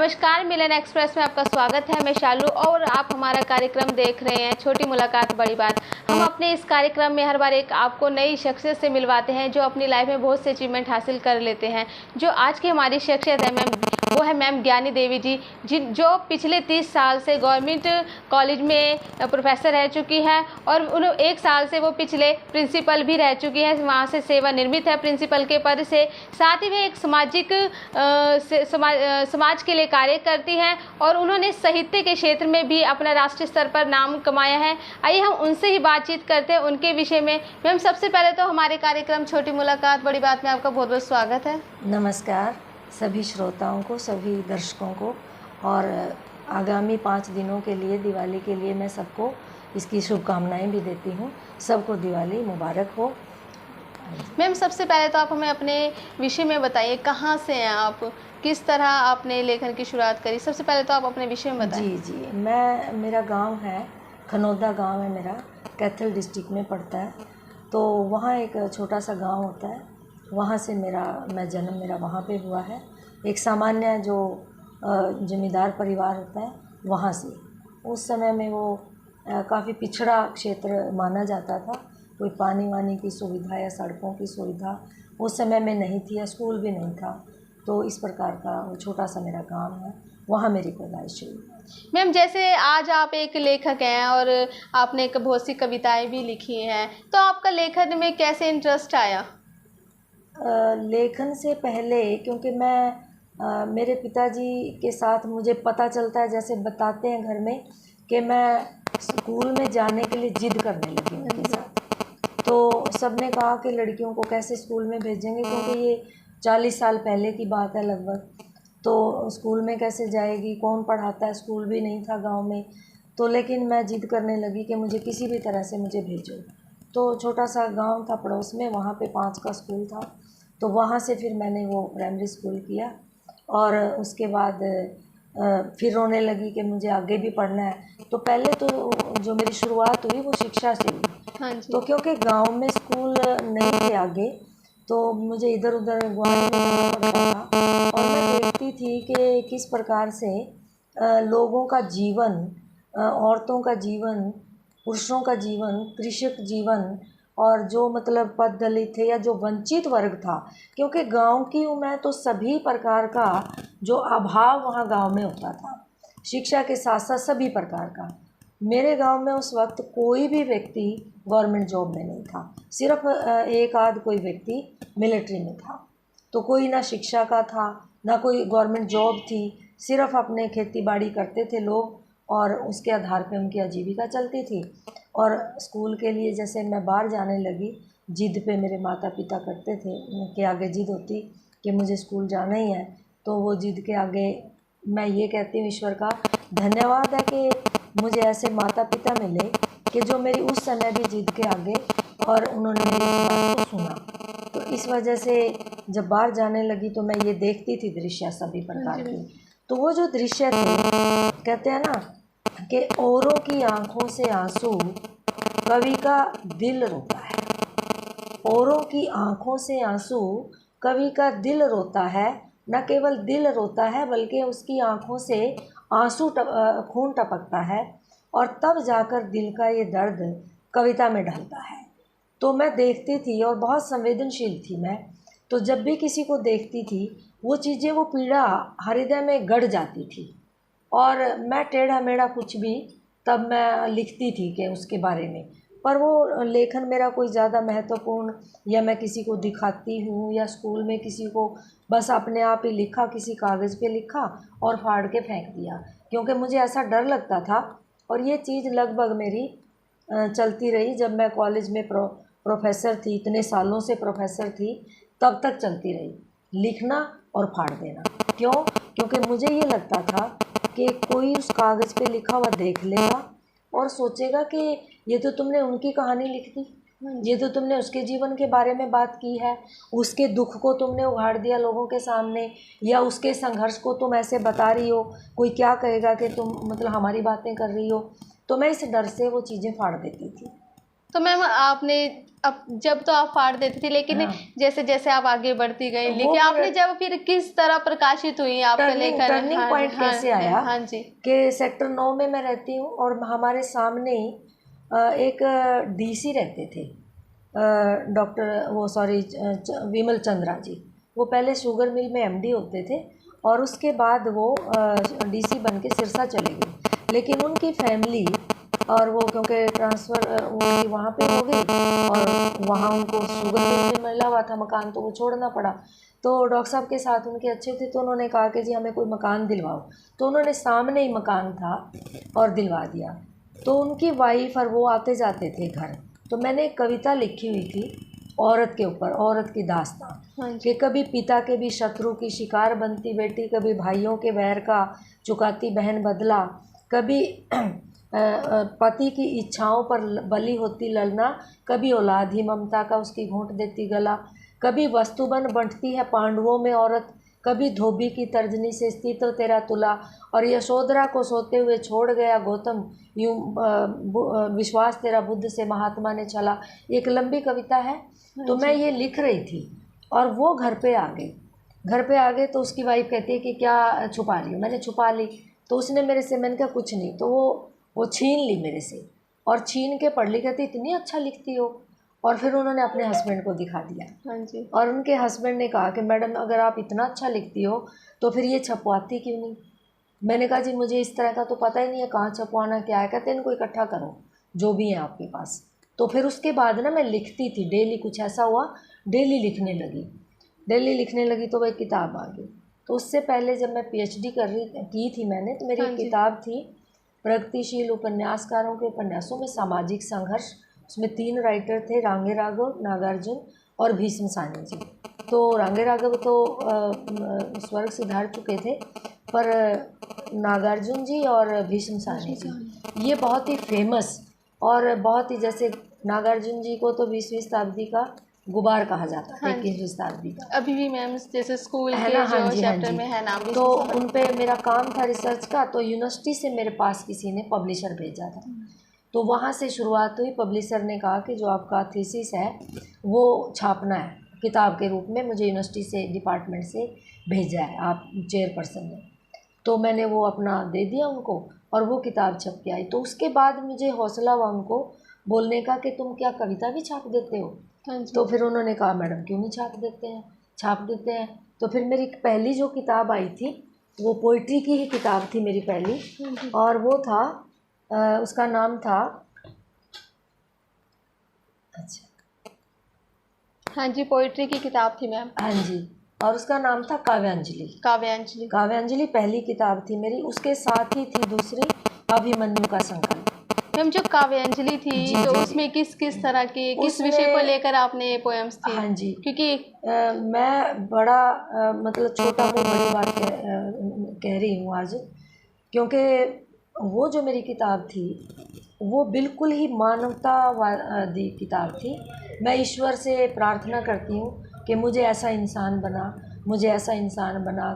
नमस्कार, मिलन एक्सप्रेस में आपका स्वागत है। मैं शालू और आप हमारा कार्यक्रम देख रहे हैं छोटी मुलाकात बड़ी बात। हम अपने इस कार्यक्रम में हर बार एक आपको नई शख्सियत से मिलवाते हैं जो अपनी लाइफ में बहुत से अचीवमेंट हासिल कर लेते हैं। जो आज की हमारी शख्सियत है वो है मैम ज्ञानी देवी जी, जो पिछले 30 साल से गवर्नमेंट कॉलेज में प्रोफेसर रह चुकी हैं और 1 साल से वो पिछले प्रिंसिपल भी रह चुकी हैं। वहाँ से सेवानिवृत्त है प्रिंसिपल के पद से। साथ ही वे एक सामाजिक समाज के लिए कार्य करती हैं और उन्होंने साहित्य के क्षेत्र में भी अपना राष्ट्रीय स्तर पर नाम कमाया है। आइए हम उनसे ही बातचीत करते हैं उनके विषय में। मैम, सबसे पहले तो हमारे कार्यक्रम छोटी मुलाकात बड़ी बात में आपका बहुत बहुत स्वागत है। नमस्कार सभी श्रोताओं को, सभी दर्शकों को, और आगामी 5 दिनों के लिए, दिवाली के लिए मैं सबको इसकी शुभकामनाएं भी देती हूँ। सबको दिवाली मुबारक हो। मैम, सबसे पहले तो आप हमें अपने विषय में बताइए, कहाँ से हैं आप, किस तरह आपने लेखन की शुरुआत करी? सबसे पहले तो आप अपने विषय में बताइए। जी, मेरा गांव है खनौदा, गांव है मेरा, कैथल डिस्ट्रिक्ट में पड़ता है। तो वहाँ एक छोटा सा गांव होता है, वहाँ से मैं जन्म मेरा वहाँ पे हुआ है। एक सामान्य जो जमींदार परिवार होता है वहाँ से। उस समय में वो काफ़ी पिछड़ा क्षेत्र माना जाता था। कोई पानी वानी की सुविधा या सड़कों की सुविधा उस समय में नहीं थी, या स्कूल भी नहीं था। तो इस प्रकार का वो छोटा सा मेरा गांव है, वहाँ मेरी पैदाइश हुई। मैम, जैसे आज आप एक लेखक हैं और आपने बहुत सी कविताएं भी लिखी हैं, तो आपका लेखन में कैसे इंटरेस्ट आया? लेखन से पहले, क्योंकि मेरे पिताजी के साथ मुझे पता चलता है, जैसे बताते हैं घर में, कि मैं स्कूल में जाने के लिए जिद करने लगी उनके साथ। तो सबने कहा कि लड़कियों को कैसे स्कूल में भेजेंगे, क्योंकि ये 40 साल पहले की बात है लगभग। तो स्कूल में कैसे जाएगी, कौन पढ़ाता है, स्कूल भी नहीं था गांव में। तो लेकिन मैं जिद करने लगी कि मुझे किसी भी तरह से मुझे भेजो। तो छोटा सा गांव था पड़ोस में, वहाँ पे 5 का स्कूल था। तो वहाँ से फिर मैंने वो प्राइमरी स्कूल किया, और उसके बाद फिर रोने लगी कि मुझे आगे भी पढ़ना है। तो पहले तो जो मेरी शुरुआत हुई वो शिक्षा से हुई। हाँ जी। तो क्योंकि गांव में स्कूल नहीं थे आगे, तो मुझे इधर उधर ग्वालियर में जाना पड़ता था। और मैं देखती थी कि किस प्रकार से लोगों का जीवन, औरतों का जीवन, पुरुषों का जीवन, कृषक जीवन, और जो मतलब पद दलित थे या जो वंचित वर्ग था, क्योंकि गांव की हूँ मैं, तो सभी प्रकार का जो अभाव वहाँ गांव में होता था, शिक्षा के साथ साथ सभी प्रकार का। मेरे गांव में उस वक्त कोई भी व्यक्ति गवर्नमेंट जॉब में नहीं था, सिर्फ एक आध कोई व्यक्ति मिलिट्री में था। तो कोई ना शिक्षा का था, ना कोई गवर्नमेंट जॉब थी, सिर्फ अपने खेती बाड़ी करते थे लोग, और उसके आधार पे उनकी आजीविका चलती थी। और स्कूल के लिए जैसे मैं बाहर जाने लगी, जिद पे मेरे माता पिता करते थे, उनके आगे जिद होती कि मुझे स्कूल जाना ही है। तो वो जिद के आगे मैं ये कहती हूँ, ईश्वर का धन्यवाद है कि मुझे ऐसे माता पिता मिले कि जो मेरी उस समय भी जिद के आगे, और उन्होंने मेरी इस बात को सुना। तो इस वजह से जब बाहर जाने लगी तो मैं ये देखती थी दृश्य सभी प्रकार की। तो वो जो दृश्य थे, कहते हैं ना कि औरों की आंखों से आंसू कवि का दिल रोता है। औरों की आंखों से आंसू कवि का दिल रोता है। न केवल दिल रोता है बल्कि उसकी आंखों से आंसू खून टपकता है, और तब जाकर दिल का ये दर्द कविता में ढलता है। तो मैं देखती थी, और बहुत संवेदनशील थी मैं। तो जब भी किसी को देखती थी, वो चीज़ें, वो पीड़ा हृदय में गड़ जाती थी। और मैं टेढ़ा मेढ़ा कुछ भी तब मैं लिखती थी कि उसके बारे में, पर वो लेखन मेरा कोई ज़्यादा महत्वपूर्ण, या मैं किसी को दिखाती हूँ, या स्कूल में किसी को बस अपने आप ही लिखा, किसी कागज़ पे लिखा और फाड़ के फेंक दिया, क्योंकि मुझे ऐसा डर लगता था। और ये चीज़ लगभग मेरी चलती रही। जब मैं कॉलेज में प्रोफेसर थी, इतने सालों से प्रोफेसर थी, तब तक चलती रही, लिखना और फाड़ देना। क्यों? क्योंकि मुझे ये लगता था कि कोई उस कागज़ पे लिखा हुआ देख लेगा और सोचेगा कि ये तो तुमने उनकी कहानी लिख दी, ये तो तुमने उसके जीवन के बारे में बात की है, उसके दुख को तुमने उघाड़ दिया लोगों के सामने, या उसके संघर्ष को तुम ऐसे बता रही हो, कोई क्या कहेगा कि तुम मतलब हमारी बातें कर रही हो। तो मैं इस डर से वो चीज़ें फाड़ देती थी। तो मैम, आपने अब जब तो आप फाड़ देती थी, लेकिन हाँ। जैसे जैसे आप आगे बढ़ती गई, वो लेकिन आपने जब फिर किस तरह प्रकाशित हुई आपको लेकर? टर्निंग हाँ पॉइंट हाँ कैसे आया हाँ जी। कि सेक्टर 9 में मैं रहती हूँ और हमारे सामने ही एक डीसी रहते थे, डॉक्टर वो सॉरी विमल चंद्रा जी। वो पहले शुगर मिल में एमडी होते थे और उसके बाद वो डीसी बन के सिरसा चले गए, लेकिन उनकी फैमिली और वो क्योंकि ट्रांसफ़र उनकी वहाँ पे हो गई और वहाँ उनको शुगर मिल में मिला हुआ था मकान, तो वो छोड़ना पड़ा। तो डॉक्टर साहब के साथ उनके अच्छे थे, तो उन्होंने कहा कि जी हमें कोई मकान दिलवाओ, तो उन्होंने सामने ही मकान था और दिलवा दिया। तो उनकी वाइफ और वो आते जाते थे घर, तो मैंने एक कविता लिखी हुई थी औरत के ऊपर, औरत की दास्तां, कि कभी पिता के भी शत्रु की शिकार बनती बेटी, कभी भाइयों के वैर का चुकाती बहन बदला, कभी पति की इच्छाओं पर बली होती ललना, कभी औलाद ही ममता का उसकी घूंट देती गला, कभी वस्तुबन बंटती है पांडवों में औरत, कभी धोबी की तर्जनी से स्थित तेरा तुला, और यशोधरा को सोते हुए छोड़ गया गौतम, यूं विश्वास तेरा बुद्ध से महात्मा ने चला। एक लंबी कविता है। तो मैं ये लिख रही थी और वो घर पे आ गई। घर पे आ गए तो उसकी वाइफ कहती है कि क्या छुपा रही हो? मैंने छुपा ली। तो उसने मेरे से, मैंने कहा कुछ नहीं, तो वो छीन ली मेरे से और छीन के पढ़ ली। कहती इतनी अच्छा लिखती हो। और फिर उन्होंने अपने हस्बैंड को दिखा दिया। हाँ जी। और उनके हस्बैंड ने कहा कि मैडम अगर आप इतना अच्छा लिखती हो तो फिर ये छपवाती क्यों नहीं? मैंने कहा जी मुझे इस तरह का तो पता ही नहीं है कहाँ छपवाना क्या है। कहते हैं इनको इकट्ठा करो जो भी है आपके पास। तो फिर उसके बाद ना मैं लिखती थी डेली, कुछ ऐसा हुआ डेली लिखने लगी तो वह किताब आ गई। तो उससे पहले जब मैं पीएचडी की थी मैंने, तो मेरी एक किताब थी प्रगतिशील उपन्यासकारों के उपन्यासों में सामाजिक संघर्ष। उसमें 3 राइटर थे, रांगे राघव, नागार्जुन और भीष्म सानी जी। तो रांगे राघव तो स्वर्ग सिधार चुके थे, पर नागार्जुन जी और भीष्म सानी जी ये बहुत ही फेमस और बहुत ही, जैसे नागार्जुन जी को तो 20वीं शताब्दी का गुबार कहा जाता है, 21वीं शताब्दी का। अभी भी मैम जैसे स्कूल है के ना? जो चैप्टर में है नाम। तो उन पे मेरा काम था रिसर्च का। तो यूनिवर्सिटी से मेरे पास किसी ने पब्लिशर भेजा था, तो वहाँ से शुरुआत हुई। पब्लिशर ने कहा कि जो आपका थीसिस है वो छापना है किताब के रूप में, मुझे यूनिवर्सिटी से डिपार्टमेंट से भेजा है आप चेयरपर्सन ने। तो मैंने वो अपना दे दिया उनको और वो किताब छप के आई। तो उसके बाद मुझे हौसला हुआ उनको बोलने का कि तुम क्या कविता भी छाप देते हो? तो फिर उन्होंने कहा मैडम क्यों नहीं छाप देते हैं। तो फिर मेरी पहली जो किताब आई थी वो पोइट्री की ही किताब थी मेरी पहली, और वो था उसका नाम था, अच्छा हाँ जी, पोइट्री की किताब थी मैम। हाँ जी, और उसका नाम था काव्यांजलि पहली किताब थी मेरी। उसके साथ ही थी दूसरी अभिमन्यु का संकल्प। मैम जो काव्यांजलि थी तो उसमें किस तरह की, किस विषय को लेकर आपने ये पोएम्स थी? हाँ जी, क्योंकि मैं बड़ा मतलब छोटा मुँह बड़ी बात कह रही हूँ आज, क्योंकि वो जो मेरी किताब थी वो बिल्कुल ही मानवतावादी किताब थी। मैं ईश्वर से प्रार्थना करती हूँ कि मुझे ऐसा इंसान बना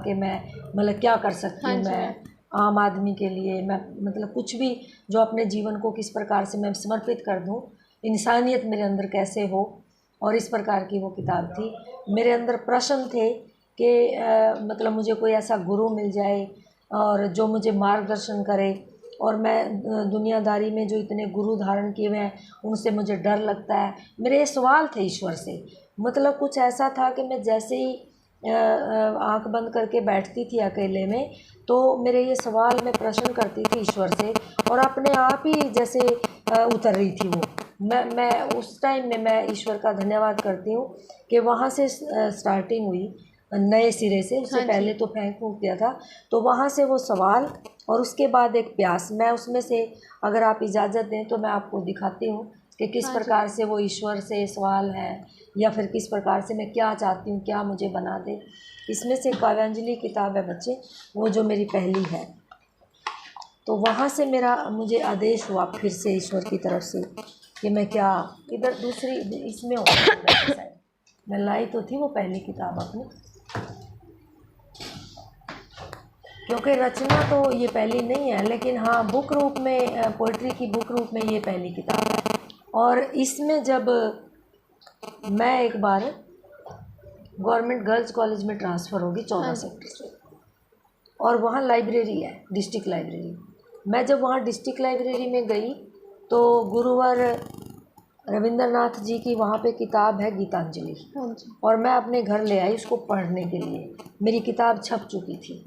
कि मैं मतलब क्या कर सकती हूँ मैं आम आदमी के लिए, मैं मतलब कुछ भी जो अपने जीवन को किस प्रकार से मैं समर्पित कर दूँ, इंसानियत मेरे अंदर कैसे हो। और इस प्रकार की वो किताब थी। मेरे अंदर प्रश्न थे कि मतलब मुझे कोई ऐसा गुरु मिल जाए और जो मुझे मार्गदर्शन करे, और मैं दुनियादारी में जो इतने गुरु धारण किए हुए हैं उनसे मुझे डर लगता है। मेरे ये सवाल थे ईश्वर से, मतलब कुछ ऐसा था कि मैं जैसे ही आँख बंद करके बैठती थी अकेले में, तो मेरे ये सवाल मैं प्रश्न करती थी ईश्वर से और अपने आप ही जैसे उतर रही थी वो। मैं उस टाइम में मैं ईश्वर का धन्यवाद करती हूँ कि वहाँ से स्टार्टिंग हुई नए सिरे से। उससे पहले तो फेंक फूंक दिया था। तो वहाँ से वो सवाल और उसके बाद एक प्यास। मैं उसमें से अगर आप इजाज़त दें तो मैं आपको दिखाती हूँ कि किस प्रकार से वो ईश्वर से सवाल है, या फिर किस प्रकार से मैं क्या चाहती हूँ, क्या मुझे बना दे। इसमें से काव्यांजलि किताब है बच्चे, वो जो मेरी पहली है। तो वहाँ से मुझे आदेश हुआ फिर से ईश्वर की तरफ से कि मैं क्या इधर दूसरी इसमें मैं लाई तो थी वो पहली किताब अपनी, क्योंकि रचना तो ये पहली नहीं है, लेकिन हाँ बुक रूप में, पोइट्री की बुक रूप में ये पहली किताब है। और इसमें जब मैं एक बार गवर्नमेंट गर्ल्स कॉलेज में ट्रांसफ़र होगी 14 हाँ जी। सेक्टर से, और वहाँ लाइब्रेरी है, डिस्ट्रिक्ट लाइब्रेरी। मैं जब वहाँ डिस्ट्रिक्ट लाइब्रेरी में गई तो गुरुवर रविंद्रनाथ जी की वहाँ पे किताब है गीतांजलि, हाँ जी। और मैं अपने घर ले आई उसको पढ़ने के लिए। मेरी किताब छप चुकी थी,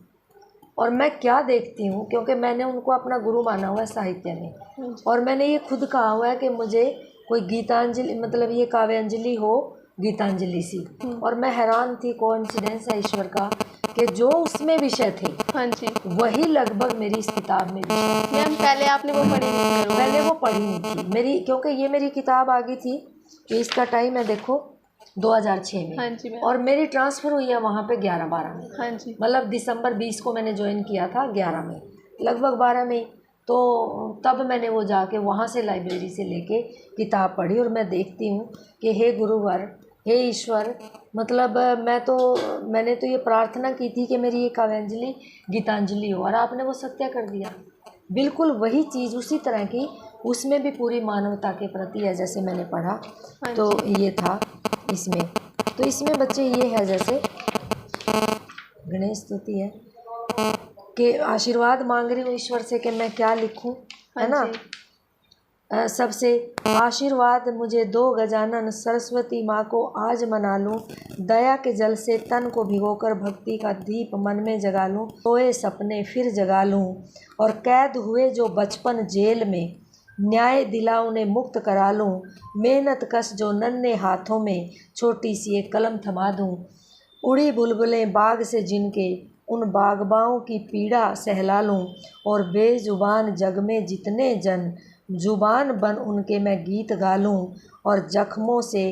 और मैं क्या देखती हूँ, क्योंकि मैंने उनको अपना गुरु माना हुआ है साहित्य में, हाँ जी। और मैंने ये खुद कहा हुआ है कि मुझे कोई गीतांजलि, मतलब ये काव्यांजलि हो गीतांजलि सी। और मैं हैरान थी, कोइंसिडेंस है ईश्वर का, कि जो उसमें विषय थे हाँ जी। वही लगभग मेरी इस किताब में विषय थे। मैम पहले आपने वो पढ़ी नहीं थी? मैंने वो पढ़ी नहीं थी मेरी, क्योंकि ये मेरी किताब आ गई थी, तो इसका टाइम है देखो 2006 में। हाँ जी मैम। और मेरी ट्रांसफ़र हुई है वहाँ पे 11-12 में। हाँ जी। मतलब दिसंबर 20 को मैंने ज्वाइन किया था, 11 में, लगभग 12 में। तो तब मैंने वो जाके वहाँ से लाइब्रेरी से लेके किताब पढ़ी, और मैं देखती हूँ कि हे गुरुवर, हे ईश्वर, मतलब मैंने तो ये प्रार्थना की थी कि मेरी ये काव्यांजलि गीतांजलि हो, और आपने वो सत्य कर दिया। बिल्कुल वही चीज़ उसी तरह की, उसमें भी पूरी मानवता के प्रति है, जैसे मैंने पढ़ा। हाँ तो जी। ये था इसमें। तो इसमें बच्चे ये है, जैसे गणेश स्तुति है कि आशीर्वाद मांग रही हूँ ईश्वर से कि मैं क्या लिखूं, हाँ है ना। जी। सबसे आशीर्वाद मुझे दो गजानन, सरस्वती माँ को आज मना लूं, दया के जल से तन को भिगोकर भक्ति का दीप मन में जगा लूं, सोए सपने फिर जगा लूं, और कैद हुए जो बचपन जेल में, न्याय दिला उन्हें मुक्त करा लूं, मेहनत कश जो नन्हे हाथों में, छोटी सी एक कलम थमा दूं, उड़ी बुलबुलें बाग से जिनके, उन बागबाओं की पीड़ा सहला लूं, और बेजुबान जग में जितने जन, जुबान बन उनके मैं गीत गा लूं, और जख्मों से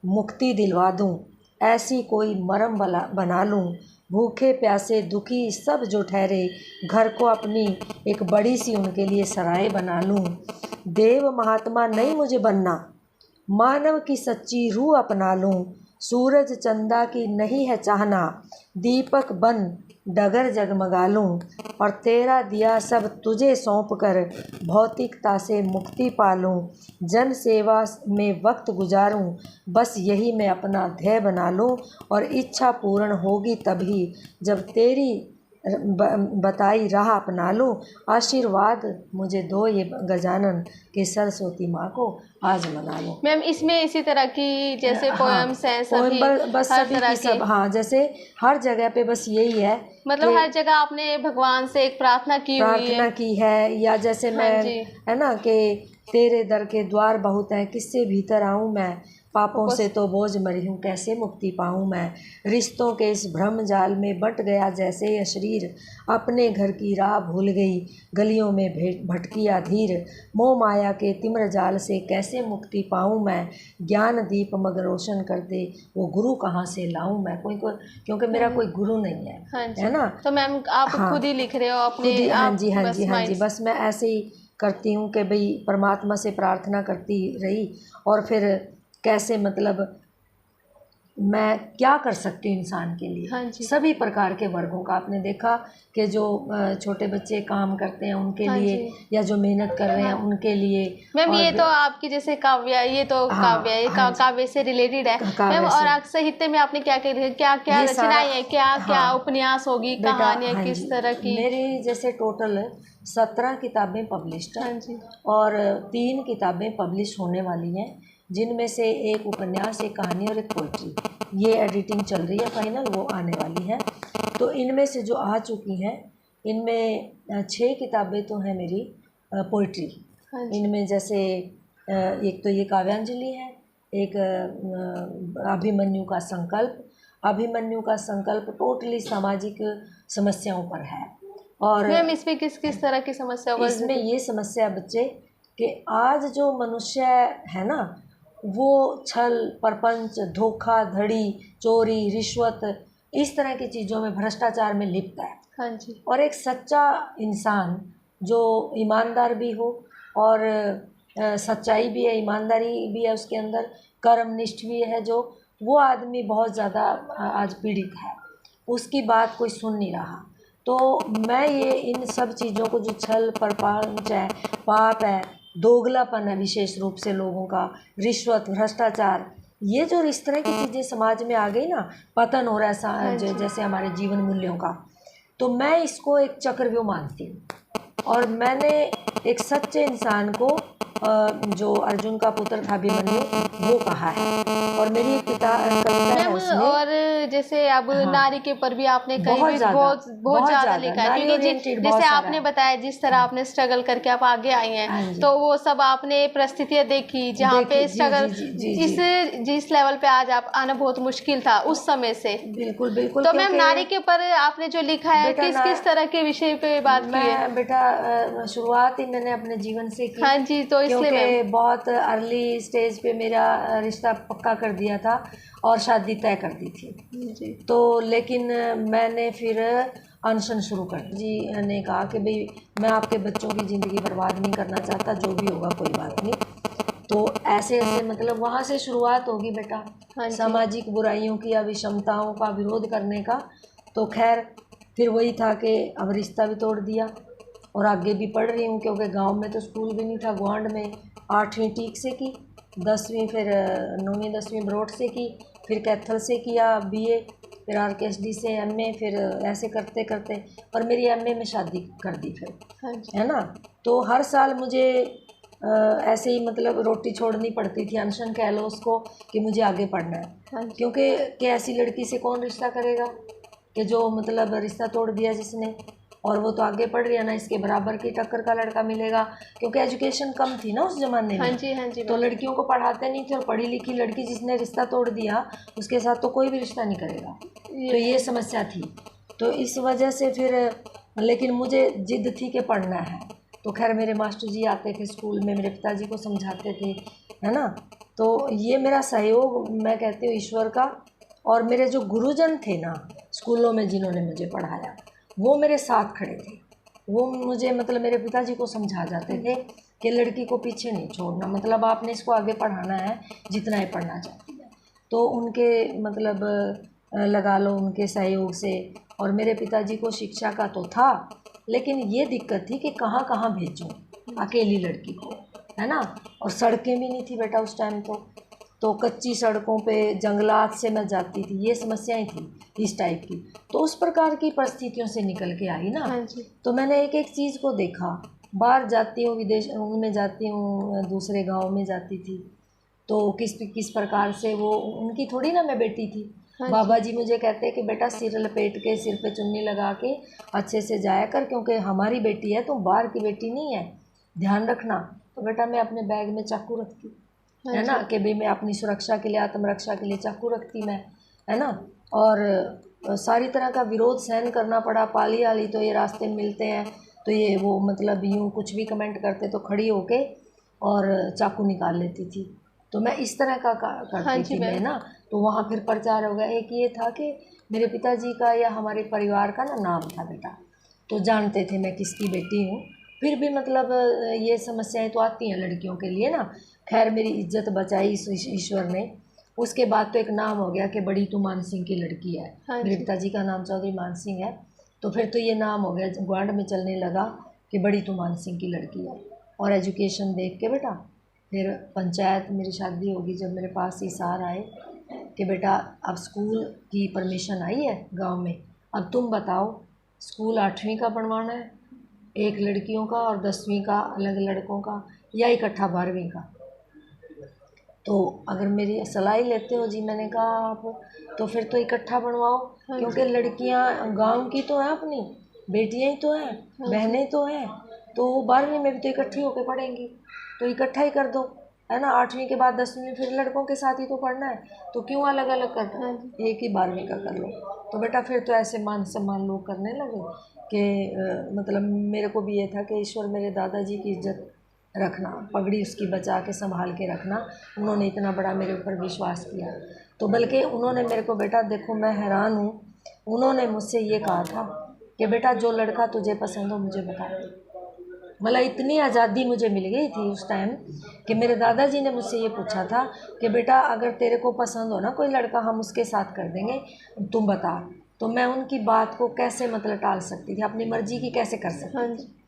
मुक्ति दिलवा दूं, ऐसी कोई मरम बना लूं, भूखे प्यासे दुखी सब जो ठहरे, घर को अपनी एक बड़ी सी उनके लिए सराय बना लूं, देव महात्मा नहीं मुझे बनना, मानव की सच्ची रूह अपना लूं, सूरज चंदा की नहीं है चाहना, दीपक बन डगर जगमगा लूं, और तेरा दिया सब तुझे सौंप कर भौतिकता से मुक्ति पालूं, जन सेवा में वक्त गुजारूं, बस यही मैं अपना ध्येय बना लूं, और इच्छा पूर्ण होगी तभी जब तेरी बताई राह अपना लूं, आशीर्वाद मुझे दो ये गजानन के सरस्वती माँ को आज मना लूं। मैम इसमें इसी तरह की जैसे पोएम्स हैं सभी, बस हर सभी तरह की सब, हाँ, जैसे हर जगह पे बस यही है, मतलब हर जगह आपने भगवान से एक प्रार्थना की हुई है। प्रार्थना की है। या जैसे मैं, है ना, कि तेरे दर के द्वार बहुत हैं, किससे भीतर आऊँ मैं, पापों से तो बोझ मरी हूँ, कैसे मुक्ति पाऊँ मैं, रिश्तों के इस भ्रम जाल में बट गया जैसे यह शरीर, अपने घर की राह भूल गई, गलियों में भटकी अधीर, मोह माया के तिम्र जाल से कैसे मुक्ति पाऊँ मैं, ज्ञान दीप मग रोशन कर दे वो गुरु कहाँ से लाऊं मैं, कोई क्योंकि मेरा कोई गुरु नहीं है। हाँ जी। है ना। तो मैम आप खुद ही लिख रहे हो अपने, हाँ जी, हाँ जी, हाँ जी, बस मैं ऐसे ही करती हूँ कि भाई परमात्मा से प्रार्थना करती रही, और फिर कैसे, मतलब मैं क्या कर सकती हूँ इंसान के लिए। हाँ जी। सभी प्रकार के वर्गों का आपने देखा कि जो छोटे बच्चे काम करते हैं उनके लिए, या जो मेहनत कर रहे हैं उनके लिए। मैम ये तो आपकी जैसे काव्य, ये तो काव्य, काव्य से रिलेटेड है मैम। और आप साहित्य में आपने क्या क्या रचनाएं हैं, क्या उपन्यास होगी, कहानियाँ किस तरह की? मेरी जैसे टोटल 17 किताबें पब्लिश्ड हैं। हाँ जी। और 3 किताबें पब्लिश होने वाली हैं, जिनमें से एक उपन्यास, एक कहानी और एक पोइट्री। ये एडिटिंग चल रही है, फाइनल वो आने वाली है। तो इनमें से जो आ चुकी हैं, इनमें 6 किताबें तो हैं मेरी पोइट्री। इनमें जैसे एक तो ये काव्यांजलि है, एक अभिमन्यु का संकल्प। अभिमन्यु का संकल्प टोटली सामाजिक समस्याओं पर है। और मैम इसमें किस किस तरह की समस्या होगी? इसमें ये समस्या बच्चे कि आज जो मनुष्य है ना, वो छल, प्रपंच, धोखाधड़ी, चोरी, रिश्वत, इस तरह की चीज़ों में, भ्रष्टाचार में लिप्त है। हाँ जी। और एक सच्चा इंसान जो ईमानदार भी हो, और सच्चाई भी है, ईमानदारी भी है उसके अंदर, कर्मनिष्ठ भी है, जो वो आदमी बहुत ज़्यादा आज पीड़ित है, उसकी बात कोई सुन नहीं रहा। तो मैं ये इन सब चीज़ों को, जो छल, प्रपंच है, पाप है, दोगलापन है, विशेष रूप से लोगों का, रिश्वत, भ्रष्टाचार, ये जो इस तरह की चीज़ें समाज में आ गई ना, पतन हो रहा है जैसे हमारे जीवन मूल्यों का, तो मैं इसको एक चक्रव्यूह मानती हूँ। और मैंने एक सच्चे इंसान को जो अर्जुन का पुत्र था अभिमन्यु, वो कहा है। और मेरी एक कविता है उसमें। और जैसे अब नारी के ऊपर भी आपने कहीं भी बहुत ज्यादा लिखा है, क्योंकि जैसे आपने बताया जिस तरह आपने स्ट्रगल करके आप आगे आई हैं, तो वो सब आपने परिस्थितियां देखी जहाँ पे स्ट्रगल जिस लेवल पे आज आप आना बहुत मुश्किल था उस समय से। बिल्कुल बिल्कुल। तो मैम, नारी के ऊपर आपने जो लिखा है किस तरह के विषय पे बात की है? बेटा शुरुआत ही मैंने अपने जीवन से की। हाँ जी, तो क्योंकि बहुत अर्ली स्टेज पे मेरा रिश्ता पक्का कर दिया था और शादी तय कर दी थी जी। तो लेकिन मैंने फिर अनशन शुरू कर जी ने कहा कि भाई मैं आपके बच्चों की ज़िंदगी बर्बाद नहीं करना चाहता, जो भी होगा कोई बात नहीं। तो ऐसे ऐसे मतलब वहाँ से शुरुआत होगी बेटा सामाजिक बुराइयों की या विषमताओं का विरोध करने का। तो खैर फिर वही था कि अब रिश्ता भी तोड़ दिया और आगे भी पढ़ रही हूँ, क्योंकि गांव में तो स्कूल भी नहीं था। ग्वांड में 8वीं टीक से की, 10वीं फिर 9वीं 10वीं ब्रॉड से की, फिर कैथल से किया BA, फिर RKSD से MA, फिर ऐसे करते करते और मेरी MA में शादी कर दी फिर, है ना। तो हर साल मुझे ऐसे ही मतलब रोटी छोड़नी पड़ती थी, अनशन कह लो उसको, कि मुझे आगे पढ़ना है। क्योंकि ऐसी लड़की से कौन रिश्ता करेगा कि जो मतलब रिश्ता तोड़ दिया जिसने, और वो तो आगे पढ़ रही है ना, इसके बराबर की टक्कर का लड़का मिलेगा। क्योंकि एजुकेशन कम थी ना उस ज़माने में। हाँ जी, तो लड़कियों को पढ़ाते नहीं थे, और पढ़ी लिखी लड़की जिसने रिश्ता तोड़ दिया उसके साथ तो कोई भी रिश्ता नहीं करेगा। तो ये समस्या थी। तो इस वजह से फिर लेकिन मुझे जिद थी कि पढ़ना है। तो खैर मेरे मास्टर जी आते थे स्कूल में, मेरे पिताजी को समझाते थे, है ना। तो ये मेरा सहयोग मैं कहती हूँ ईश्वर का। और मेरे जो गुरुजन थे ना स्कूलों में जिन्होंने मुझे पढ़ाया, वो मेरे साथ खड़े थे। वो मुझे मतलब मेरे पिताजी को समझा जाते थे कि लड़की को पीछे नहीं छोड़ना, मतलब आपने इसको आगे पढ़ाना है जितना ही पढ़ना चाहती है। तो उनके मतलब लगा लो उनके सहयोग से। और मेरे पिताजी को शिक्षा का तो था, लेकिन ये दिक्कत थी कि कहाँ कहाँ भेजूँ अकेली लड़की को, है ना। और सड़कें भी नहीं थी बेटा उस टाइम तो कच्ची सड़कों पे जंगलात से मैं जाती थी, ये समस्याएं थी इस टाइप की। तो उस प्रकार की परिस्थितियों से निकल के आई ना। तो मैंने एक एक चीज़ को देखा। बाहर जाती हूँ, विदेश में जाती हूँ, दूसरे गांव में जाती थी, तो किस प्रकार से वो उनकी थोड़ी ना मैं बेटी थी। बाबा जी मुझे कहते हैं कि बेटा सिर लपेट के, सिर पे चुन्नी लगा के अच्छे से जाया कर, क्योंकि हमारी बेटी है, तुम बाहर की बेटी नहीं है, ध्यान रखना। तो बेटा मैं अपने बैग में चाकू रखती, है ना, कि भाई मैं अपनी सुरक्षा के लिए, आत्मरक्षा के लिए चाकू रखती मैं, है ना। और सारी तरह का विरोध सहन करना पड़ा। पाली आली तो ये रास्ते में मिलते हैं तो ये वो मतलब यूँ कुछ भी कमेंट करते तो खड़ी होके और चाकू निकाल लेती थी। तो मैं इस तरह का करती थी मैं ना। तो वहाँ फिर प्रचार हो गया। एक ये था कि मेरे पिताजी का या हमारे परिवार का ना नाम था बेटा, तो जानते थे मैं किसकी बेटी हूँ। फिर भी मतलब ये समस्याएं तो आती हैं लड़कियों के लिए ना। खैर मेरी इज्जत बचाई ईश्वर ने। उसके बाद तो एक नाम हो गया कि बड़ी तू मान सिंह की लड़की है। मेरे पिताजी का नाम चौधरी मान सिंह है, तो फिर तो ये नाम हो गया, ग्वांड में चलने लगा कि बड़ी तू मान सिंह की लड़की है। और एजुकेशन देख के बेटा फिर पंचायत, मेरी शादी होगी जब मेरे पास हिसार आए कि बेटा अब स्कूल की परमिशन आई है गांव में, अब तुम बताओ स्कूल 8वीं का बनवाना है एक लड़कियों का और 10वीं का अलग लड़कों का, या इकट्ठा 12वीं का। तो अगर मेरी सलाह लेते हो जी, मैंने कहा आप तो फिर तो इकट्ठा बनवाओ, क्योंकि लड़कियां गांव की तो हैं, अपनी बेटियां ही तो हैं, बहनें तो हैं, तो 12वीं में भी तो इकट्ठी होकर पढ़ेंगी, तो इकट्ठा ही कर दो, है ना। 8वीं के बाद 10वीं फिर लड़कों के साथ ही तो पढ़ना है, तो क्यों अलग अलग करना है, एक ही 12वीं का कर लो। तो बेटा फिर तो ऐसे मान सम्मान लोग करने लगे कि मतलब मेरे को भी ये था कि ईश्वर मेरे दादाजी की इज्जत रखना, पगड़ी उसकी बचा के संभाल के रखना। उन्होंने इतना बड़ा मेरे ऊपर विश्वास किया। तो बल्कि उन्होंने मेरे को, बेटा देखो मैं हैरान हूँ, उन्होंने मुझसे ये कहा था कि बेटा जो लड़का तुझे पसंद हो मुझे बता दे। मतलब इतनी आज़ादी मुझे मिल गई थी उस टाइम कि मेरे दादाजी ने मुझसे ये पूछा था कि बेटा अगर तेरे को पसंद हो ना कोई लड़का, हम उसके साथ कर देंगे, तुम बता। तो मैं उनकी बात को कैसे मतलब टाल सकती थी, अपनी मर्जी की कैसे कर सकती थी।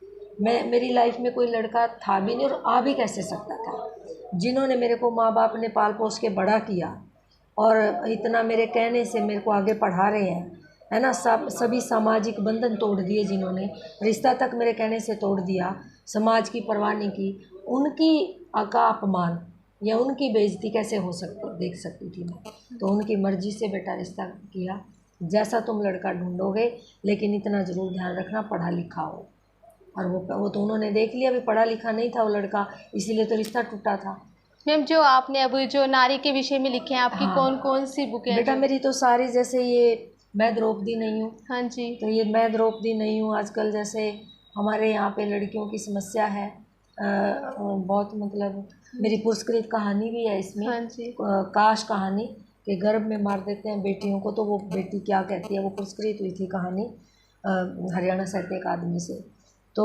मेरी लाइफ में कोई लड़का था भी नहीं और आ भी कैसे सकता था। जिन्होंने मेरे को माँ बाप ने पाल पोस के बड़ा किया और इतना मेरे कहने से मेरे को आगे पढ़ा रहे हैं, है ना। सब सभी सामाजिक बंधन तोड़ दिए जिन्होंने, रिश्ता तक मेरे कहने से तोड़ दिया, समाज की परवाह नहीं की, उनकी का अपमान या उनकी बेइज्जती कैसे हो सकती देख सकती थी मैं। तो उनकी मर्जी से बेटा रिश्ता किया। जैसा तुम लड़का ढूंढोगे, लेकिन इतना ज़रूर ध्यान रखना पढ़ा लिखा हो। और वो तो उन्होंने देख लिया, अभी पढ़ा लिखा नहीं था वो लड़का, इसीलिए तो रिश्ता टूटा था। मैम, जो आपने अभी जो नारी के विषय में लिखे हैं, आपकी हाँ। कौन कौन सी बुकें हैं? बेटा मेरी तो सारी, जैसे ये मैं द्रौपदी नहीं हूँ, हाँ जी, तो ये मैं द्रौपदी नहीं हूँ। आजकल जैसे हमारे यहाँ पे लड़कियों की समस्या है, बहुत मतलब मेरी पुरस्कृत कहानी भी है इसमें। हाँ जी, काश कहानी के गर्भ में मार देते हैं बेटियों को, तो वो बेटी क्या कहती है, वो पुरस्कृत हुई थी कहानी हरियाणा साहित्य अकादमी से। तो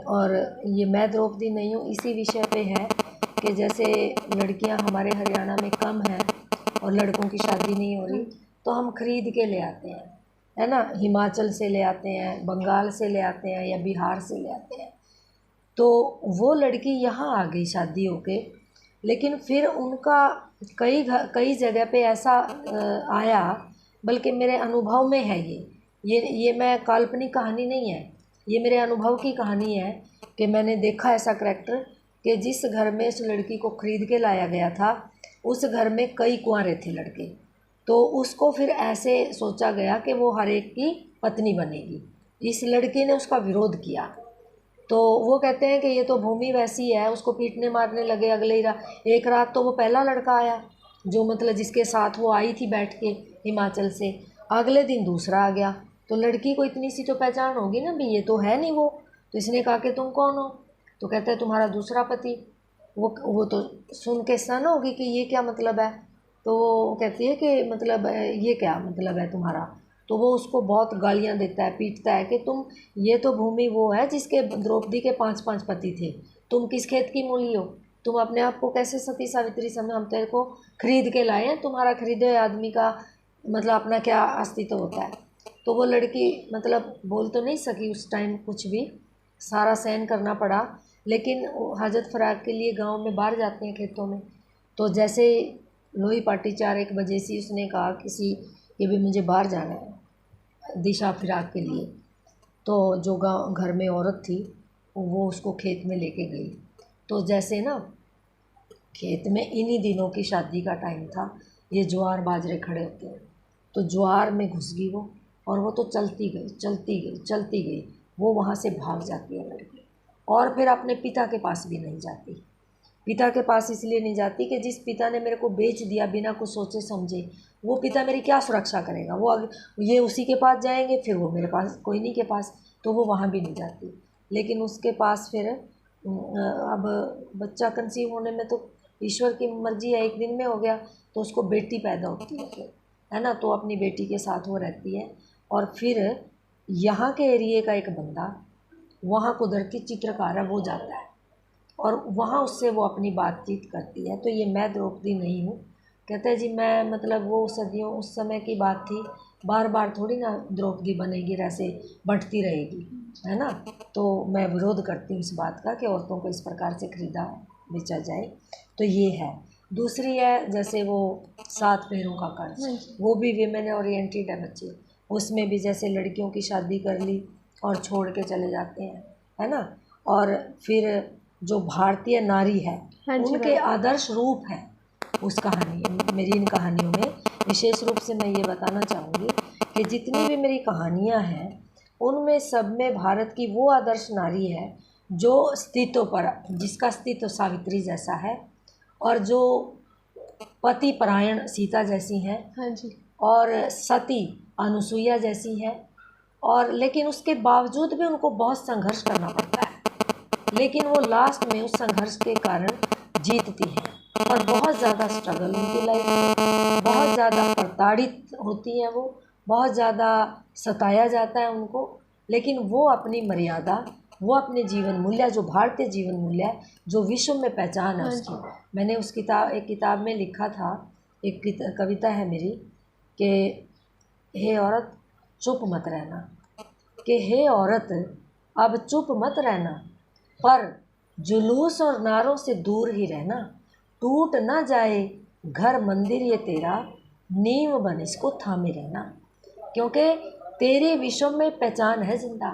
और ये मैं द्रौपदी नहीं हूँ इसी विषय पे है कि जैसे लड़कियां हमारे हरियाणा में कम हैं और लड़कों की शादी नहीं हो रही, तो हम खरीद के ले आते हैं, है ना। हिमाचल से ले आते हैं, बंगाल से ले आते हैं या बिहार से ले आते हैं। तो वो लड़की यहाँ आ गई शादी होके, लेकिन फिर उनका कई जगह पे ऐसा आया, बल्कि मेरे अनुभव में है ये मैं काल्पनिक कहानी नहीं है, ये मेरे अनुभव की कहानी है कि मैंने देखा ऐसा करैक्टर कि जिस घर में उस लड़की को ख़रीद के लाया गया था, उस घर में कई कुंवारे थे लड़के। तो उसको फिर ऐसे सोचा गया कि वो हर एक की पत्नी बनेगी। इस लड़के ने उसका विरोध किया, तो वो कहते हैं कि ये तो भूमि वैसी है, उसको पीटने मारने लगे। अगले ही एक रात तो वो पहला लड़का आया जो मतलब जिसके साथ वो आई थी बैठ के हिमाचल से, अगले दिन दूसरा आ गया। तो लड़की को इतनी सी तो पहचान होगी ना, भी ये तो है नहीं वो। तो इसने कहा कि तुम कौन हो? तो कहता है तुम्हारा दूसरा पति। वो तो सुन के सन होगी कि ये क्या मतलब है। तो वो कहती है कि मतलब ये क्या मतलब है तुम्हारा। तो वो उसको बहुत गालियाँ देता है, पीटता है कि तुम, ये तो भूमि वो है जिसके द्रौपदी के 5-5 पति थे, तुम किस खेत की मूली हो, तुम अपने आप को कैसे सती सावित्री समय, हम तेरे को खरीद के लाए हैं, तुम्हारा खरीदे हुए आदमी का मतलब अपना क्या अस्तित्व होता है। तो वो लड़की मतलब बोल तो नहीं सकी उस टाइम कुछ भी, सारा सहन करना पड़ा। लेकिन हाजत फराग के लिए गांव में बाहर जाते हैं खेतों में, तो जैसे लोई पार्टी 4-1 बजे से उसने कहा किसी कि भी मुझे बाहर जाना है दिशा फिराक के लिए। तो जो गांव घर में औरत थी वो उसको खेत में लेके गई। तो जैसे ना खेत में इन्हीं दिनों की शादी का टाइम था, ये ज्वार बाजरे खड़े होते हैं, तो ज्वार में घुस गई वो, और वो तो चलती गई, वो वहाँ से भाग जाती है लड़की, और फिर अपने पिता के पास भी नहीं जाती। पिता के पास इसलिए नहीं जाती कि जिस पिता ने मेरे को बेच दिया बिना कुछ सोचे समझे, वो पिता मेरी क्या सुरक्षा करेगा। वो ये उसी के पास जाएंगे, फिर वो मेरे पास कोई नहीं के पास, तो वो वहाँ भी नहीं जाती। लेकिन उसके पास फिर अब बच्चा कंसीव होने में तो ईश्वर की मर्जी है, एक दिन में हो गया, तो उसको बेटी पैदा होती है फिर, है ना। तो अपनी बेटी के साथ वो रहती है, और फिर यहाँ के एरिए का एक बंदा, वहाँ कुदरती चित्रकार है, वो जाता है और वहाँ उससे वो अपनी बातचीत करती है। तो ये मैं द्रौपदी नहीं हूँ। कहते हैं जी मैं मतलब वो सदियों उस समय की बात थी, बार बार थोड़ी ना द्रौपदी बनेगी, ऐसे बढ़ती रहेगी, है ना। तो मैं विरोध करती हूँ इस बात का कि औरतों को इस प्रकार से खरीदा बेचा जाए। तो ये है। दूसरी है जैसे वो 7 पैरों का कर्ज, वो भी विमेन ओरिएंटेड है बच्चे, उसमें भी जैसे लड़कियों की शादी कर ली और छोड़ के चले जाते हैं, है ना। और फिर जो भारतीय नारी है उनके आदर्श रूप हैं उस कहानी, मेरी इन कहानियों में विशेष रूप से मैं ये बताना चाहूँगी कि जितनी भी मेरी कहानियाँ हैं उनमें सब में भारत की वो आदर्श नारी है जो अस्तित्व पर, जिसका अस्तित्व सावित्री जैसा है, और जो पति परायण सीता जैसी हैं, हाँ जी, और सती अनुसुईया जैसी हैं, और लेकिन उसके बावजूद भी उनको बहुत संघर्ष करना पड़ता है, लेकिन वो लास्ट में उस संघर्ष के कारण जीतती हैं। और बहुत ज़्यादा स्ट्रगल उनकी लाइफ में, बहुत ज़्यादा प्रताड़ित होती हैं वो, बहुत ज़्यादा सताया जाता है उनको, लेकिन वो अपनी मर्यादा, वो अपने जीवन मूल्य, जो भारतीय जीवन मूल्य है, जो विश्व में पहचान है उसकी। मैंने उस एक किताब में लिखा था, एक कविता है मेरी कि हे औरत चुप मत रहना, कि हे औरत अब चुप मत रहना, पर जुलूस और नारों से दूर ही रहना, टूट न जाए घर मंदिर ये तेरा, नींव बन इसको थामे रहना। क्योंकि तेरी विश्व में पहचान है जिंदा,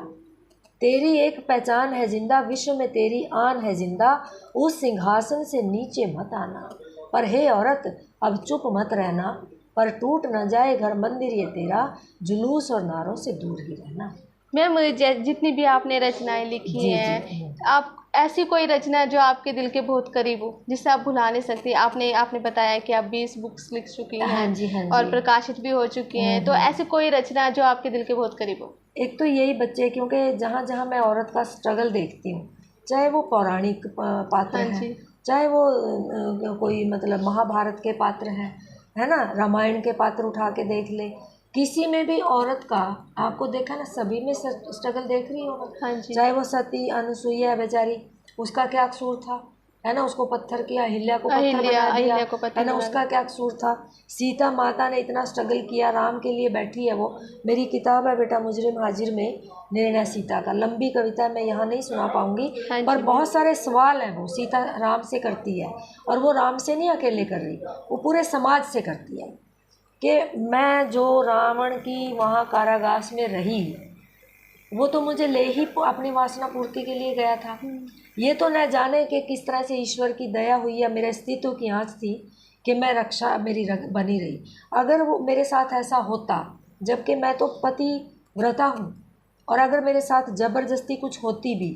तेरी एक पहचान है जिंदा, विश्व में तेरी आन है जिंदा, उस सिंहासन से नीचे मत आना। पर हे औरत अब चुप मत रहना, पर टूट न जाए घर मंदिर ये तेरा, जुलूस और नारों से दूर ही रहना। मैम जितनी भी आपने रचनाएं लिखी जी हैं, जी। आप ऐसी कोई रचना जो आपके दिल के बहुत करीब हो, जिससे आप भुला नहीं सकती? आपने बताया कि आप 20 बुक्स लिख चुकी हैं। हाँ जी, हाँ और जी। प्रकाशित भी हो चुकी हैं, तो ऐसी कोई रचना जो आपके दिल के बहुत करीब हो? एक तो यही बच्चे, क्योंकि जहाँ जहाँ मैं औरत का स्ट्रगल देखती हूँ, चाहे वो पौराणिक पात्र हाँ हैं, जी। चाहे वो कोई मतलब महाभारत के पात्र हैं, है ना, रामायण के पात्र उठा के देख ले, किसी में भी औरत का आपको देखा ना, सभी में स्ट्रगल देख रही हो। हाँ जी। चाहे वो सती अनुसुईया बेचारी, उसका क्या कसूर था, है ना, उसको पत्थर किया, अहिल्या को पत्थर बना दिया, अहिल्या को पत्थर है ना, बना उसका क्या कसूर था। सीता माता ने इतना स्ट्रगल किया, राम के लिए बैठी है वो। मेरी किताब है बेटा मुजरिम हाजिर में निर्णय सीता का, लंबी कविता मैं यहाँ नहीं सुना पाऊंगी, हाँ पर जी। बहुत सारे सवाल हैं वो सीता राम से करती है, और वो राम से नहीं अकेले कर रही, वो पूरे समाज से करती है कि मैं जो रावण की वहाँ कारागार में रही, वो तो मुझे ले ही अपनी वासना पूर्ति के लिए गया था। ये तो न जाने कि किस तरह से ईश्वर की दया हुई या मेरे अस्तित्व की आँच थी कि मैं रक्षा मेरी बनी रही। अगर वो मेरे साथ ऐसा होता, जबकि मैं तो पति व्रता हूँ, और अगर मेरे साथ ज़बरदस्ती कुछ होती भी,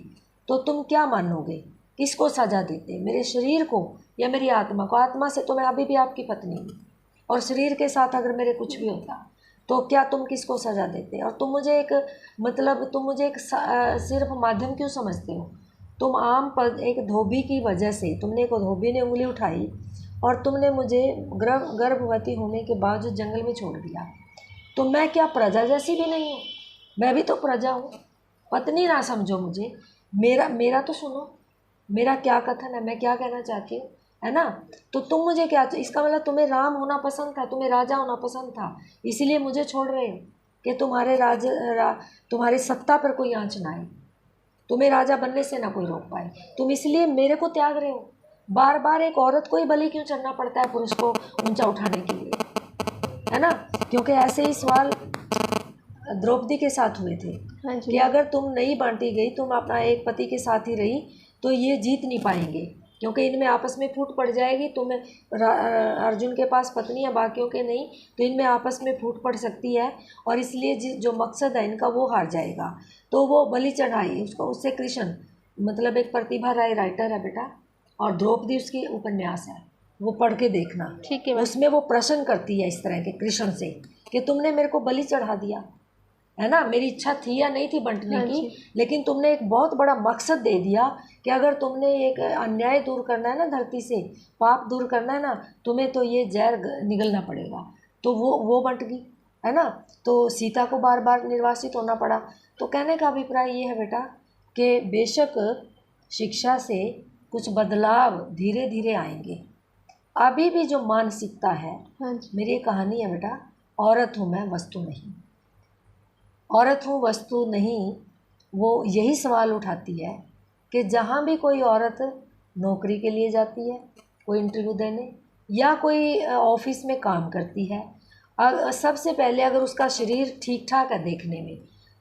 तो तुम क्या मानोगे, किसको सज़ा देते, मेरे शरीर को या मेरी आत्मा को? आत्मा से तो मैं अभी भी आपकी पत्नी हूँ, और शरीर के साथ अगर मेरे कुछ भी होता तो क्या तुम किसको सज़ा देते? और तुम मुझे एक सिर्फ माध्यम क्यों समझते हो? तुम आम पर एक धोबी की वजह से, तुमने एक धोबी ने उंगली उठाई और तुमने मुझे गर्भवती होने के बावजूद जंगल में छोड़ दिया। तो मैं क्या प्रजा जैसी भी नहीं हूँ? मैं भी तो प्रजा हूँ। पत्नी ना समझो मुझे, मेरा तो सुनो, मेरा क्या कथन है, मैं क्या कहना चाहती हूँ, है ना। तो तुम मुझे क्या, इसका मतलब तुम्हें राम होना पसंद था, तुम्हें राजा होना पसंद था, इसीलिए मुझे छोड़ रहे हो कि तुम्हारी सत्ता पर कोई आँच ना आए, तुम्हें राजा बनने से ना कोई रोक पाए, तुम इसलिए मेरे को त्याग रहे हो। बार बार एक औरत को ही बलि क्यों चढ़ना पड़ता है पुरुष को ऊंचा उठाने के लिए, है ना? क्योंकि ऐसे ही सवाल द्रौपदी के साथ हुए थे कि अगर तुम नहीं बांटी गई, तुम अपना एक पति के साथ ही रही, तो ये जीत नहीं पाएंगे, क्योंकि इनमें आपस में फूट पड़ जाएगी। अर्जुन के पास पत्नी है, बाकियों के नहीं, तो इनमें आपस में फूट पड़ सकती है, और इसलिए जो मकसद है इनका वो हार जाएगा। तो वो बलि चढ़ाई उसको, उससे कृष्ण, मतलब एक प्रतिभा राय राइटर है बेटा, और द्रौपदी उसकी उपन्यास है, वो पढ़ के देखना। ठीक है। उसमें वो प्रश्न करती है इस तरह के कृष्ण से कि तुमने मेरे को बलि चढ़ा दिया, है ना, मेरी इच्छा थी या नहीं थी बंटने की, लेकिन तुमने एक बहुत बड़ा मकसद दे दिया कि अगर तुमने एक अन्याय दूर करना है ना, धरती से पाप दूर करना है ना, तुम्हें तो ये जहर निगलना पड़ेगा। तो वो बंट गई, है ना। तो सीता को बार बार निर्वासित होना पड़ा। तो कहने का अभिप्राय ये है बेटा कि बेशक शिक्षा से कुछ बदलाव धीरे धीरे आएंगे, अभी भी जो मानसिकता है, मेरी कहानी है बेटा, औरत हूँ मैं, वस्तु नहीं, औरत हूँ वस्तु नहीं, वो यही सवाल उठाती है कि जहाँ भी कोई औरत नौकरी के लिए जाती है, कोई इंटरव्यू देने, या कोई ऑफिस में काम करती है, सबसे पहले अगर उसका शरीर ठीक ठाक है देखने में,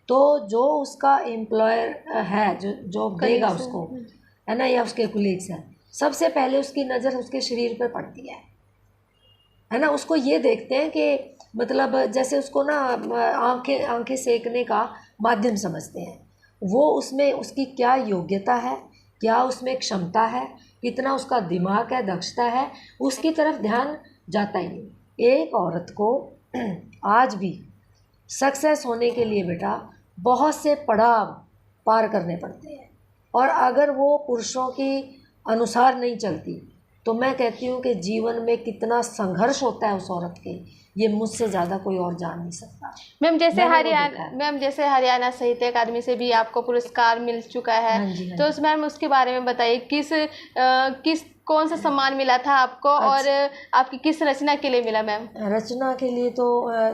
तो जो उसका एम्प्लॉयर है, जो जॉब देगा उसको, है ना, या उसके कुलीग्स हैं, सबसे पहले उसकी नज़र उसके शरीर पर पड़ती है ना। उसको ये देखते हैं कि मतलब जैसे उसको ना आंखें सेकने का माध्यम समझते हैं, वो उसमें उसकी क्या योग्यता है, क्या उसमें क्षमता है, कितना उसका दिमाग है, दक्षता है, उसकी तरफ ध्यान जाता ही नहीं। एक औरत को आज भी सक्सेस होने के लिए बेटा बहुत से पड़ाव पार करने पड़ते हैं, और अगर वो पुरुषों की अनुसार नहीं चलती, तो मैं कहती हूँ कि जीवन में कितना संघर्ष होता है उस औरत के, ये मुझसे ज़्यादा कोई और जान नहीं सकता। मैम जैसे हरियाणा साहित्य अकादमी से भी आपको पुरस्कार मिल चुका है। हाँ जी, हाँ तो मैम उसके बारे में बताइए, कौन सा सम्मान मिला था आपको? अच्छा। और आपकी किस रचना के लिए मिला मैम? रचना के लिए तो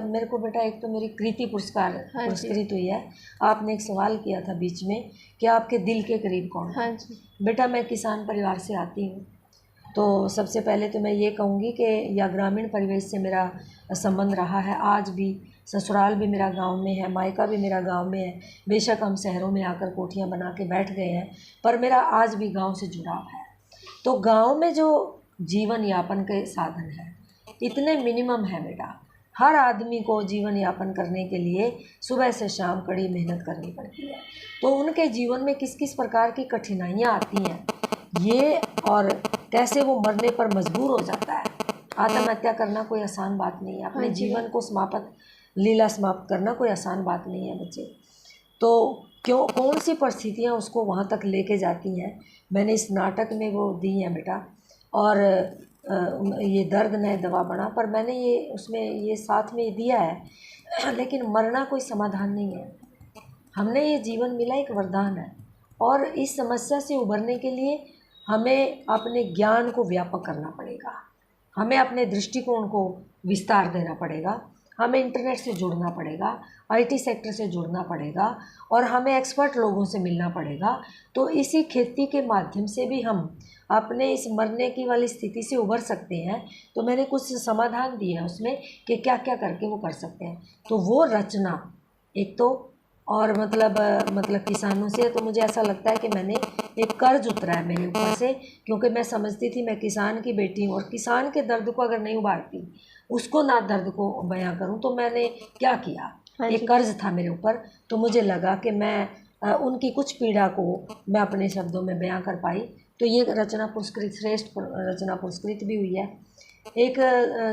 मेरे को बेटा एक तो मेरी कृति पुरस्कार पुरस्कृत हुई है। आपने एक सवाल किया था बीच में कि आपके दिल के करीब कौन है। हाँ जी। बेटा मैं किसान परिवार से आती हूँ, तो सबसे पहले तो मैं ये कहूँगी कि या ग्रामीण परिवेश से मेरा संबंध रहा है, आज भी ससुराल भी मेरा गांव में है, मायका भी मेरा गांव में है। बेशक हम शहरों में आकर कोठियाँ बना के बैठ गए हैं, पर मेरा आज भी गांव से जुड़ाव है। तो गांव में जो जीवन यापन के साधन है इतने मिनिमम है बेटा। हर आदमी को जीवन यापन करने के लिए सुबह से शाम कड़ी मेहनत करनी पड़ती है। तो उनके जीवन में किस किस प्रकार की कठिनाइयाँ आती हैं ये, और कैसे वो मरने पर मजबूर हो जाता है। आत्महत्या करना कोई आसान बात नहीं है, अपने जीवन को लीला समाप्त करना कोई आसान बात नहीं है बच्चे। तो कौन सी परिस्थितियाँ उसको वहाँ तक लेके जाती हैं, मैंने इस नाटक में वो दी हैं बेटा। और ये दर्द न दवा बना, पर मैंने ये उसमें ये साथ में दिया है। लेकिन मरना कोई समाधान नहीं है। हमने ये जीवन मिला एक वरदान है, और इस समस्या से उभरने के लिए हमें अपने ज्ञान को व्यापक करना पड़ेगा, हमें अपने दृष्टिकोण को विस्तार देना पड़ेगा, हमें इंटरनेट से जुड़ना पड़ेगा, आईटी सेक्टर से जुड़ना पड़ेगा, और हमें एक्सपर्ट लोगों से मिलना पड़ेगा। तो इसी खेती के माध्यम से भी हम अपने इस मरने की वाली स्थिति से उभर सकते हैं। तो मैंने कुछ समाधान दिए हैं उसमें कि क्या क्या करके वो कर सकते हैं। तो वो रचना एक तो, और मतलब किसानों से, तो मुझे ऐसा लगता है कि मैंने एक कर्ज उतरा है मेरे ऊपर से, क्योंकि मैं समझती थी मैं किसान की बेटी हूँ, और किसान के दर्द को अगर नहीं उबारती, उसको ना दर्द को बयां करूँ, तो मैंने क्या किया। एक कर्ज था मेरे ऊपर, तो मुझे लगा कि मैं उनकी कुछ पीड़ा को मैं अपने शब्दों में बयां कर पाई। तो ये रचना पुरस्कृत, श्रेष्ठ रचना पुरस्कृत भी हुई है। एक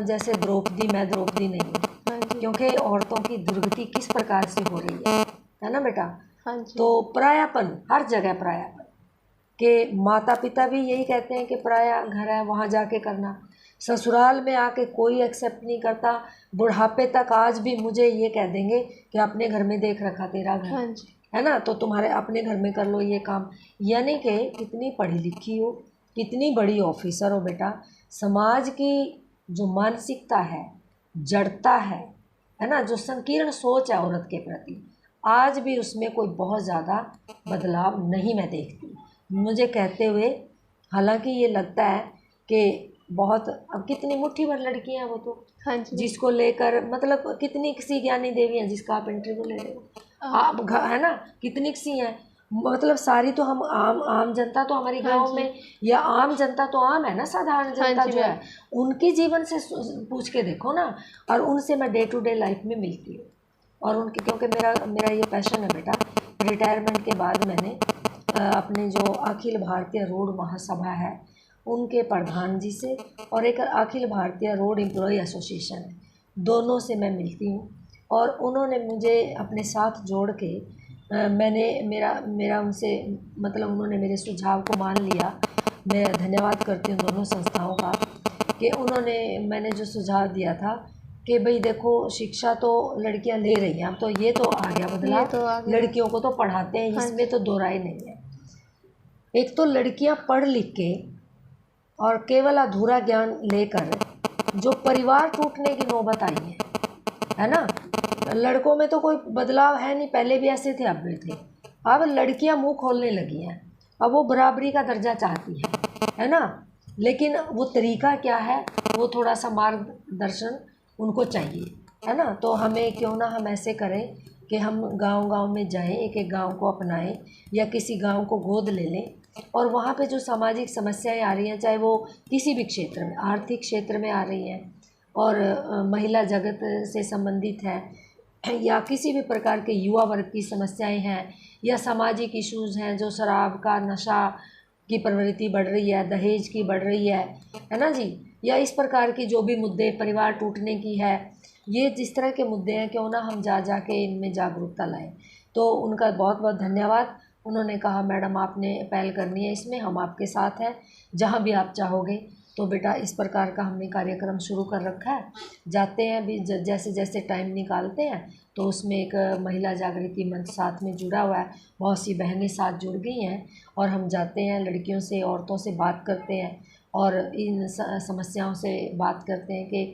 जैसे द्रौपदी, मैं द्रौपदी नहीं हूँ, क्योंकि औरतों की दुर्गति किस प्रकार से हो रही है ना बेटा। तो परायापन, हर जगह परायापन, कि माता पिता भी यही कहते हैं कि पराया घर है, वहाँ जाके करना। ससुराल में आके कोई एक्सेप्ट नहीं करता। बुढ़ापे तक आज भी मुझे ये कह देंगे कि अपने घर में देख रखा तेरा घर है ना, तो तुम्हारे अपने घर में कर लो ये काम। यानी कि कितनी पढ़ी लिखी हो, कितनी बड़ी ऑफिसर हो बेटा, समाज की जो मानसिकता है, जड़ता है ना, जो संकीर्ण सोच है औरत के प्रति, आज भी उसमें कोई बहुत ज़्यादा बदलाव नहीं मैं देखती मुझे कहते हुए। हालांकि ये लगता है कि बहुत, अब कितनी मुट्ठी भर लड़कियां हैं वो तो, जिसको लेकर कितनी सी ज्ञानी देवी हैं जिसका आप इंटरव्यू ले रहे हो आप, है ना, कितनी सी हैं। सारी तो हम आम जनता तो हमारी गांव में, या आम जनता तो आम है ना, साधारण जनता जो है, उनके जीवन से पूछ के देखो ना। और उनसे मैं डे टू डे लाइफ में मिलती हूँ, और उनके, क्योंकि मेरा ये पैशन है बेटा। रिटायरमेंट के बाद मैंने अपने जो अखिल भारतीय रोड महासभा है उनके प्रधान जी से, और एक Akhil Bharatiya road employ association है, दोनों से मैं मिलती हूँ। और उन्होंने मुझे अपने साथ जोड़ के मेरा उनसे उन्होंने मेरे सुझाव को मान लिया। मैं धन्यवाद करती हूँ दोनों संस्थाओं का कि मैंने जो सुझाव दिया था कि भाई देखो, शिक्षा तो लड़कियां ले रही हैं, अब तो ये तो आ गया बदलाव, लड़कियों को तो पढ़ाते हैं, इसमें तो दो राय नहीं है। एक तो लड़कियां पढ़ लिख के और केवल अधूरा ज्ञान लेकर जो परिवार टूटने की नौबत आई है ना। लड़कों में तो कोई बदलाव है नहीं, पहले भी ऐसे थे, अब भी थे। अब लड़कियां मुंह खोलने लगी हैं, अब वो बराबरी का दर्जा चाहती है ना। लेकिन वो तरीका क्या है, वो थोड़ा सा मार्गदर्शन उनको चाहिए, है ना। तो हमें क्यों ना हम ऐसे करें कि हम गांव-गांव में जाएं, एक एक गांव को अपनाएं, या किसी गांव को गोद ले लें, और वहाँ पे जो सामाजिक समस्याएं आ रही हैं, चाहे वो किसी भी क्षेत्र में, आर्थिक क्षेत्र में आ रही हैं, और महिला जगत से संबंधित है, या किसी भी प्रकार के युवा वर्ग की समस्याएं हैं, या सामाजिक इश्यूज़ हैं, जो शराब का नशा की प्रवृत्ति बढ़ रही है, दहेज की बढ़ रही है ना जी, या इस प्रकार की जो भी मुद्दे, परिवार टूटने की है, ये जिस तरह के मुद्दे हैं, क्यों ना हम जा के इनमें जागरूकता लाएं। तो उनका बहुत बहुत धन्यवाद। उन्होंने कहा मैडम आपने पहल करनी है इसमें, हम आपके साथ हैं, जहाँ भी आप चाहोगे। तो बेटा इस प्रकार का हमने कार्यक्रम शुरू कर रखा है। जाते हैं भी, जैसे जैसे टाइम निकालते हैं, तो उसमें एक महिला जागृति मंच साथ में जुड़ा हुआ है, बहुत सी बहनें साथ जुड़ गई हैं, और हम जाते हैं लड़कियों से, औरतों से बात करते हैं, और इन समस्याओं से बात करते हैं कि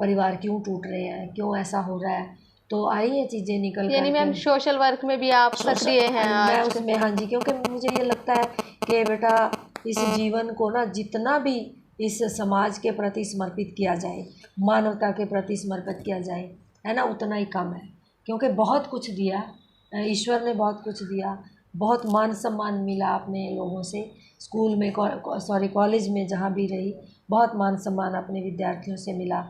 परिवार क्यों टूट रहे हैं, क्यों ऐसा हो रहा है। तो आई ये चीज़ें निकल कर, यानी मैम सोशल वर्क में भी आप सक्रिय हैं मैं उसमें, हाँ जी, क्योंकि मुझे ये लगता है कि बेटा इस जीवन को ना जितना भी इस समाज के प्रति समर्पित किया जाए, मानवता के प्रति समर्पित किया जाए, है ना, उतना ही कम है। क्योंकि बहुत कुछ दिया, ईश्वर ने बहुत कुछ दिया, बहुत मान सम्मान मिला अपने लोगों से, स्कूल में कॉलेज में जहाँ भी रही, बहुत मान सम्मान अपने विद्यार्थियों से मिला।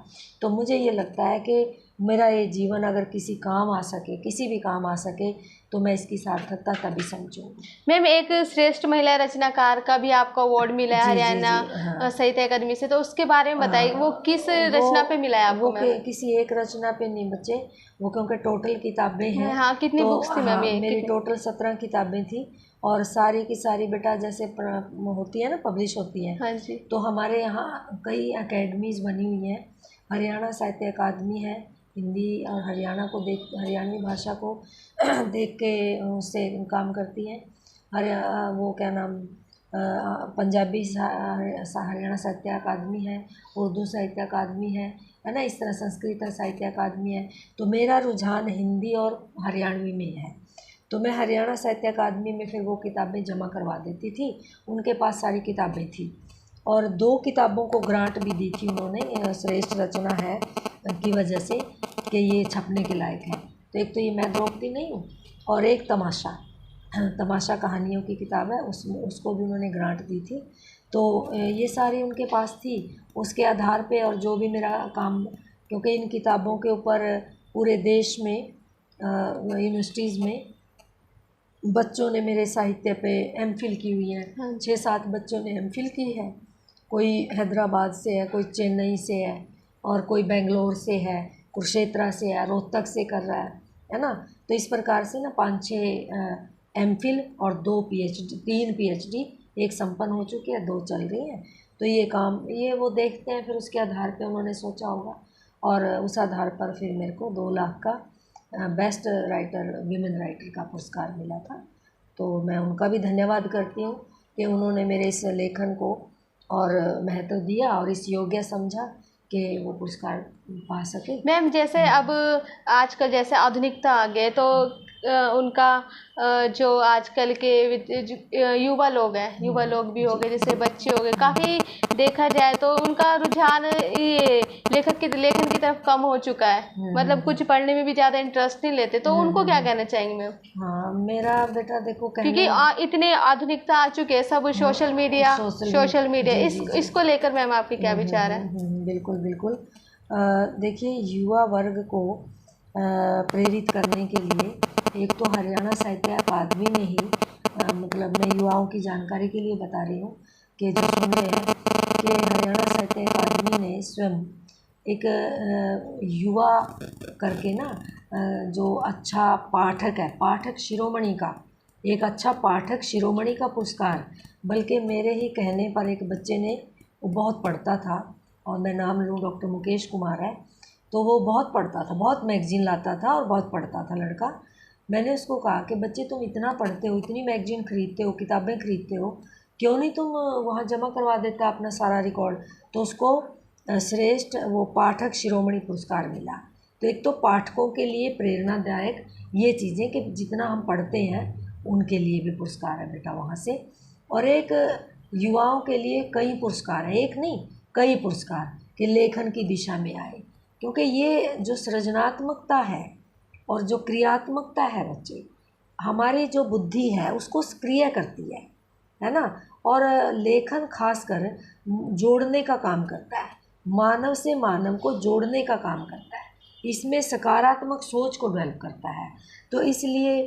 तो मुझे ये लगता है कि मेरा ये जीवन अगर किसी काम आ सके, किसी भी काम आ सके, तो मैं इसकी सार्थकता तभी समझूंगी। मैम, एक श्रेष्ठ महिला रचनाकार का भी आपको अवार्ड मिला है हरियाणा हाँ। साहित्य अकादमी से, तो उसके बारे में बताइए, वो किस रचना पे मिला है आपको? वो किसी एक रचना पे नहीं बचे, वो क्योंकि टोटल किताबें हैं। हाँ, कितनी बुक्स थी मैम? मेरी टोटल 17 किताबें थी, और सारी की सारी बेटा जैसे होती है ना, पब्लिश होती है। हाँ जी। तो हमारे यहाँ कई अकेडमीज़ बनी हुई हैं। हरियाणा साहित्य अकादमी है, हिंदी और हरियाणा को हरियाणवी भाषा को देख के उससे काम करती है। वो क्या नाम, पंजाबी हरियाणा साहित्य अकादमी है, उर्दू साहित्य अकादमी है ना, इस तरह संस्कृत साहित्य अकादमी है। तो मेरा रुझान हिंदी और हरियाणवी में है, तो मैं हरियाणा साहित्य अकादमी में फिर वो किताबें जमा करवा देती थी। उनके पास सारी किताबें थी, और 2 किताबों को ग्रांट भी दी थी उन्होंने, श्रेष्ठ रचना है की वजह से कि ये छपने के लायक है। तो एक तो ये मैं द्रौपदी नहीं हूँ, और एक तमाशा कहानियों की किताब है, उसको भी उन्होंने ग्रांट दी थी। तो ये सारी उनके पास थी। उसके आधार पे और जो भी मेरा काम, क्योंकि इन किताबों के ऊपर पूरे देश में यूनिवर्सिटीज़ में बच्चों ने मेरे साहित्य पे एमफिल की हुई है। 6-7 बच्चों ने एमफिल की है। कोई हैदराबाद से है, कोई चेन्नई से है, और कोई बेंगलोर से है, कुरुक्षेत्र से है, रोहतक से कर रहा है ना। तो इस प्रकार से ना 5-6 एमफिल और 2 पीएचडी, 3 पीएचडी, एक संपन्न हो चुकी है, 2 चल रही हैं। तो ये काम वो देखते हैं, फिर उसके आधार पे उन्होंने सोचा होगा, और उस आधार पर फिर मेरे को 2 लाख का बेस्ट राइटर, विमेन राइटर का पुरस्कार मिला था। तो मैं उनका भी धन्यवाद करती हूँ कि उन्होंने मेरे इस लेखन को और महत्व दिया और इस योग्य समझा कि वो पुरस्कार पा सके। मैम, जैसे अब आजकल जैसे आधुनिकता आ गए, तो उनका जो आजकल के युवा लोग हैं, युवा लोग भी हो गए, जैसे बच्चे हो गए, काफ़ी देखा जाए तो उनका रुझान ये लेखन की तरफ कम हो चुका है। मतलब कुछ पढ़ने में भी ज़्यादा इंटरेस्ट नहीं लेते, तो उनको क्या कहना चाहेंगे मैम? हाँ, मेरा बेटा देखो, क्योंकि इतने आधुनिकता आ चुके हैं, सब सोशल मीडिया, इसको लेकर मैम आपके क्या विचार है? बिल्कुल। देखिए, युवा वर्ग को प्रेरित करने के लिए एक तो हरियाणा साहित्य अकादमी में ही, मतलब मैं युवाओं की जानकारी के लिए बता रही हूँ कि जो सुन रहे हैं, कि हरियाणा साहित्य अकादमी ने स्वयं एक युवा करके ना, जो अच्छा पाठक है, पाठक शिरोमणि का, एक अच्छा पाठक शिरोमणि का पुरस्कार, बल्कि मेरे ही कहने पर एक बच्चे ने, वो बहुत पढ़ता था, और मैं नाम लूँ, डॉक्टर मुकेश कुमार है, तो वो बहुत पढ़ता था, बहुत मैगजीन लाता था और बहुत पढ़ता था लड़का। मैंने उसको कहा कि बच्चे, तुम इतना पढ़ते हो, इतनी मैगजीन खरीदते हो, किताबें खरीदते हो, क्यों नहीं तुम वहाँ जमा करवा देता अपना सारा रिकॉर्ड। तो उसको श्रेष्ठ वो पाठक शिरोमणि पुरस्कार मिला। तो एक तो पाठकों के लिए प्रेरणादायक ये चीज़ें कि जितना हम पढ़ते हैं उनके लिए भी पुरस्कार है बेटा वहाँ से, और एक युवाओं के लिए कई पुरस्कार है, एक नहीं कई पुरस्कार, कि लेखन की दिशा में आए। क्योंकि ये जो सृजनात्मकता है और जो क्रियात्मकता है, बच्चे, हमारी जो बुद्धि है उसको सक्रिय करती है ना। और लेखन खासकर जोड़ने का काम करता है, मानव से मानव को जोड़ने का काम करता है, इसमें सकारात्मक सोच को डेवलप करता है। तो इसलिए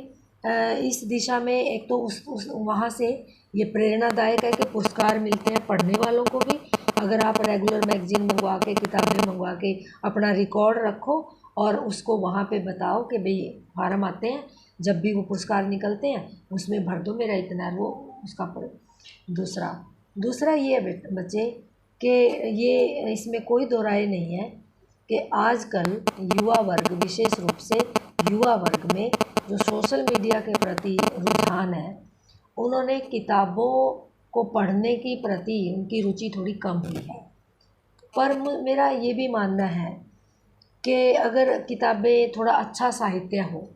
इस दिशा में एक तो उस वहाँ से ये प्रेरणादायक है कि पुरस्कार मिलते हैं पढ़ने वालों को भी। अगर आप रेगुलर मैगजीन मंगवा के, किताबें मंगवा के अपना रिकॉर्ड रखो और उसको वहाँ पे बताओ कि भाई फार्म आते हैं, जब भी वो पुरस्कार निकलते हैं उसमें भर दो मेरा इतना है, वो उसका दूसरा ये बच्चे कि ये इसमें कोई दो राय नहीं है कि आजकल युवा वर्ग, विशेष रूप से युवा वर्ग में जो सोशल मीडिया के प्रति रुझान है, उन्होंने किताबों को पढ़ने की प्रति उनकी रुचि थोड़ी कम हुई है। पर मेरा ये भी मानना है कि अगर किताबें थोड़ा अच्छा साहित्य हो,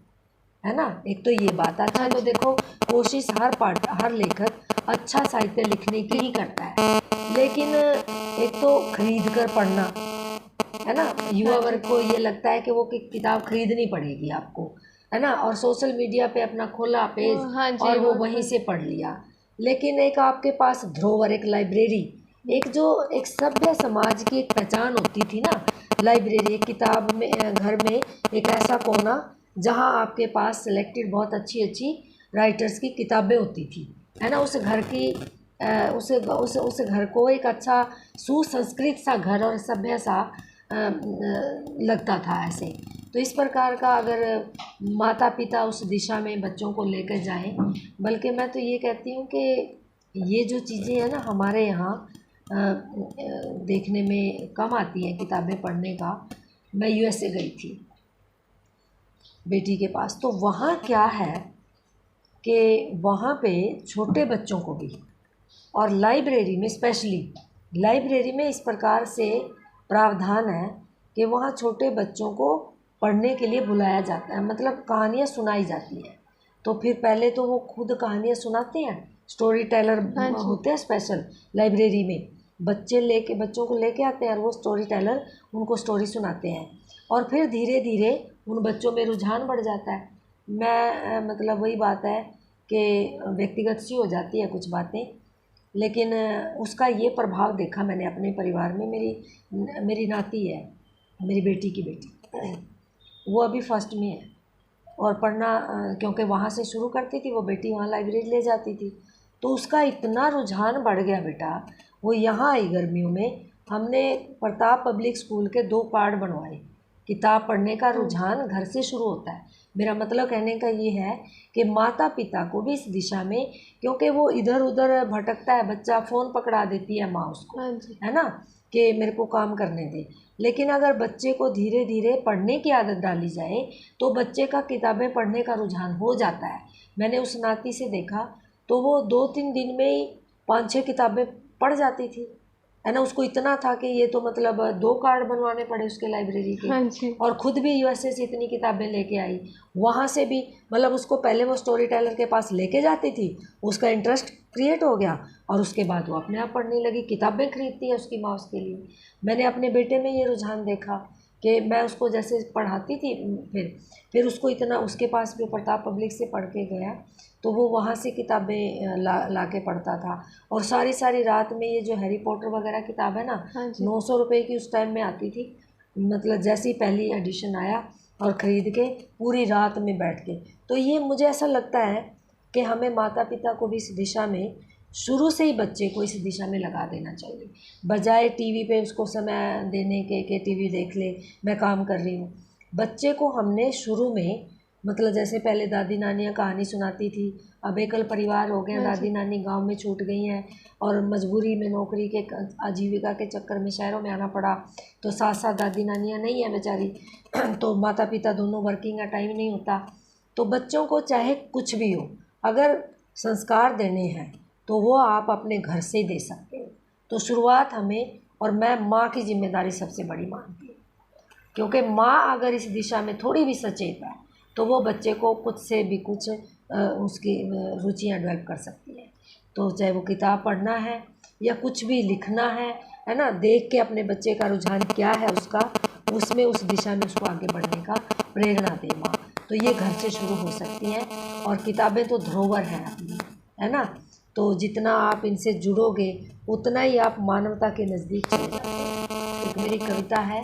है ना, एक तो ये बात अच्छा, तो देखो कोशिश हर लेखक अच्छा साहित्य लिखने की ही करता है, लेकिन एक तो खरीद कर पढ़ना, है ना, युवा वर्ग को ये लगता है कि वो किताब खरीदनी पड़ेगी आपको, है ना, और सोशल मीडिया पे अपना खोला पेज हाँ जी, और वो वहीं से पढ़ लिया। लेकिन एक आपके पास धरोहर, एक लाइब्रेरी, एक जो एक सभ्य समाज की एक पहचान होती थी ना, लाइब्रेरी, एक किताब में घर में एक ऐसा कोना जहाँ आपके पास सिलेक्टेड बहुत अच्छी अच्छी राइटर्स की किताबें होती थी, है ना, उस घर की उस घर को एक अच्छा सुसंस्कृत सा घर और सभ्य सा लगता था ऐसे। तो इस प्रकार का अगर माता पिता उस दिशा में बच्चों को लेकर जाएं, बल्कि मैं तो ये कहती हूँ कि ये जो चीज़ें हैं ना हमारे यहाँ देखने में कम आती हैं किताबें पढ़ने का। मैं यूएसए गई थी बेटी के पास, तो वहाँ क्या है कि वहाँ पे छोटे बच्चों को भी, और लाइब्रेरी में स्पेशली, लाइब्रेरी में इस प्रकार से प्रावधान है कि वहाँ छोटे बच्चों को पढ़ने के लिए बुलाया जाता है, मतलब कहानियाँ सुनाई जाती हैं। तो फिर पहले तो वो खुद कहानियाँ सुनाते हैं, स्टोरी टेलर होते हैं स्पेशल लाइब्रेरी में, बच्चों को लेके आते हैं और वो स्टोरी टेलर उनको स्टोरी सुनाते हैं, और फिर धीरे धीरे उन बच्चों में रुझान बढ़ जाता है। मैं मतलब वही बात है कि व्यक्तिगत सी हो जाती है कुछ बातें, लेकिन उसका ये प्रभाव देखा मैंने अपने परिवार में। मेरी नाती है, मेरी बेटी की बेटी, वो अभी फर्स्ट में है और पढ़ना क्योंकि वहाँ से शुरू करती थी वो बेटी, वहाँ लाइब्रेरी ले जाती थी, तो उसका इतना रुझान बढ़ गया बेटा। वो यहाँ आई गर्मियों में, हमने प्रताप पब्लिक स्कूल के 2 कार्ड बनवाए। किताब पढ़ने का रुझान घर से शुरू होता है। मेरा मतलब कहने का ये है कि माता पिता को भी इस दिशा में, क्योंकि वो इधर उधर भटकता है बच्चा, फ़ोन पकड़ा देती है माँ उसको, है ना, कि मेरे को काम करने दे। लेकिन अगर बच्चे को धीरे धीरे पढ़ने की आदत डाली जाए तो बच्चे का किताबें पढ़ने का रुझान हो जाता है। मैंने उस नाती से देखा तो वो 2-3 दिन में ही 5-6 किताबें पढ़ जाती थी, है ना। उसको इतना था कि ये तो मतलब 2 कार्ड बनवाने पड़े उसके लाइब्रेरी के, और ख़ुद भी यूएसए से इतनी किताबें लेके आई, वहाँ से भी मतलब उसको पहले वो स्टोरी टेलर के पास लेके जाती थी, उसका इंटरेस्ट क्रिएट हो गया और उसके बाद वो अपने आप पढ़ने लगी, किताबें खरीदती है उसकी माँ उसके लिए। मैंने अपने बेटे में ये रुझान देखा कि मैं उसको जैसे पढ़ाती थी, फिर उसको इतना, उसके पास भी प्रताप पब्लिक से पढ़ के गया तो वो वहाँ से किताबें ला के पढ़ता था। और सारी रात में ये जो हैरी पॉटर वगैरह किताब है ना, 900 रुपये की उस टाइम में आती थी, मतलब जैसे ही पहली एडिशन आया और ख़रीद के पूरी रात में बैठ के। तो ये मुझे ऐसा लगता है कि हमें माता पिता को भी इस दिशा में शुरू से ही बच्चे को इस दिशा में लगा देना चाहिए, बजाय टीवी पे उसको समय देने के टीवी देख ले, मैं काम कर रही हूँ। बच्चे को हमने शुरू में, मतलब जैसे पहले दादी नानियाँ कहानी सुनाती थी, अब एकल परिवार हो गए, दादी नानी गांव में छूट गई हैं और मजबूरी में नौकरी के आजीविका के चक्कर में शहरों में आना पड़ा, तो साथ साथ दादी नानियाँ नहीं है बेचारी, तो माता पिता दोनों वर्किंग है, टाइम नहीं होता। तो बच्चों को चाहे कुछ भी हो, अगर संस्कार देने हैं तो वो आप अपने घर से ही दे सकते हो। तो शुरुआत हमें, और मैं माँ की जिम्मेदारी सबसे बड़ी मानती हूँ, क्योंकि माँ अगर इस दिशा में थोड़ी भी सचेत है तो वो बच्चे को कुछ से भी कुछ उसकी रुचियाँ डेवलप कर सकती है। तो चाहे वो किताब पढ़ना है या कुछ भी लिखना है ना, देख के अपने बच्चे का रुझान क्या है उसका, उसमें उस दिशा में उसको आगे बढ़ने का प्रेरणा दे माँ। तो ये घर से शुरू हो सकती है, और किताबें तो धरोहर हैं अपनी, है ना। तो जितना आप इनसे जुड़ोगे उतना ही आप मानवता के नज़दीक चले जाते हैं। एक मेरी कविता है,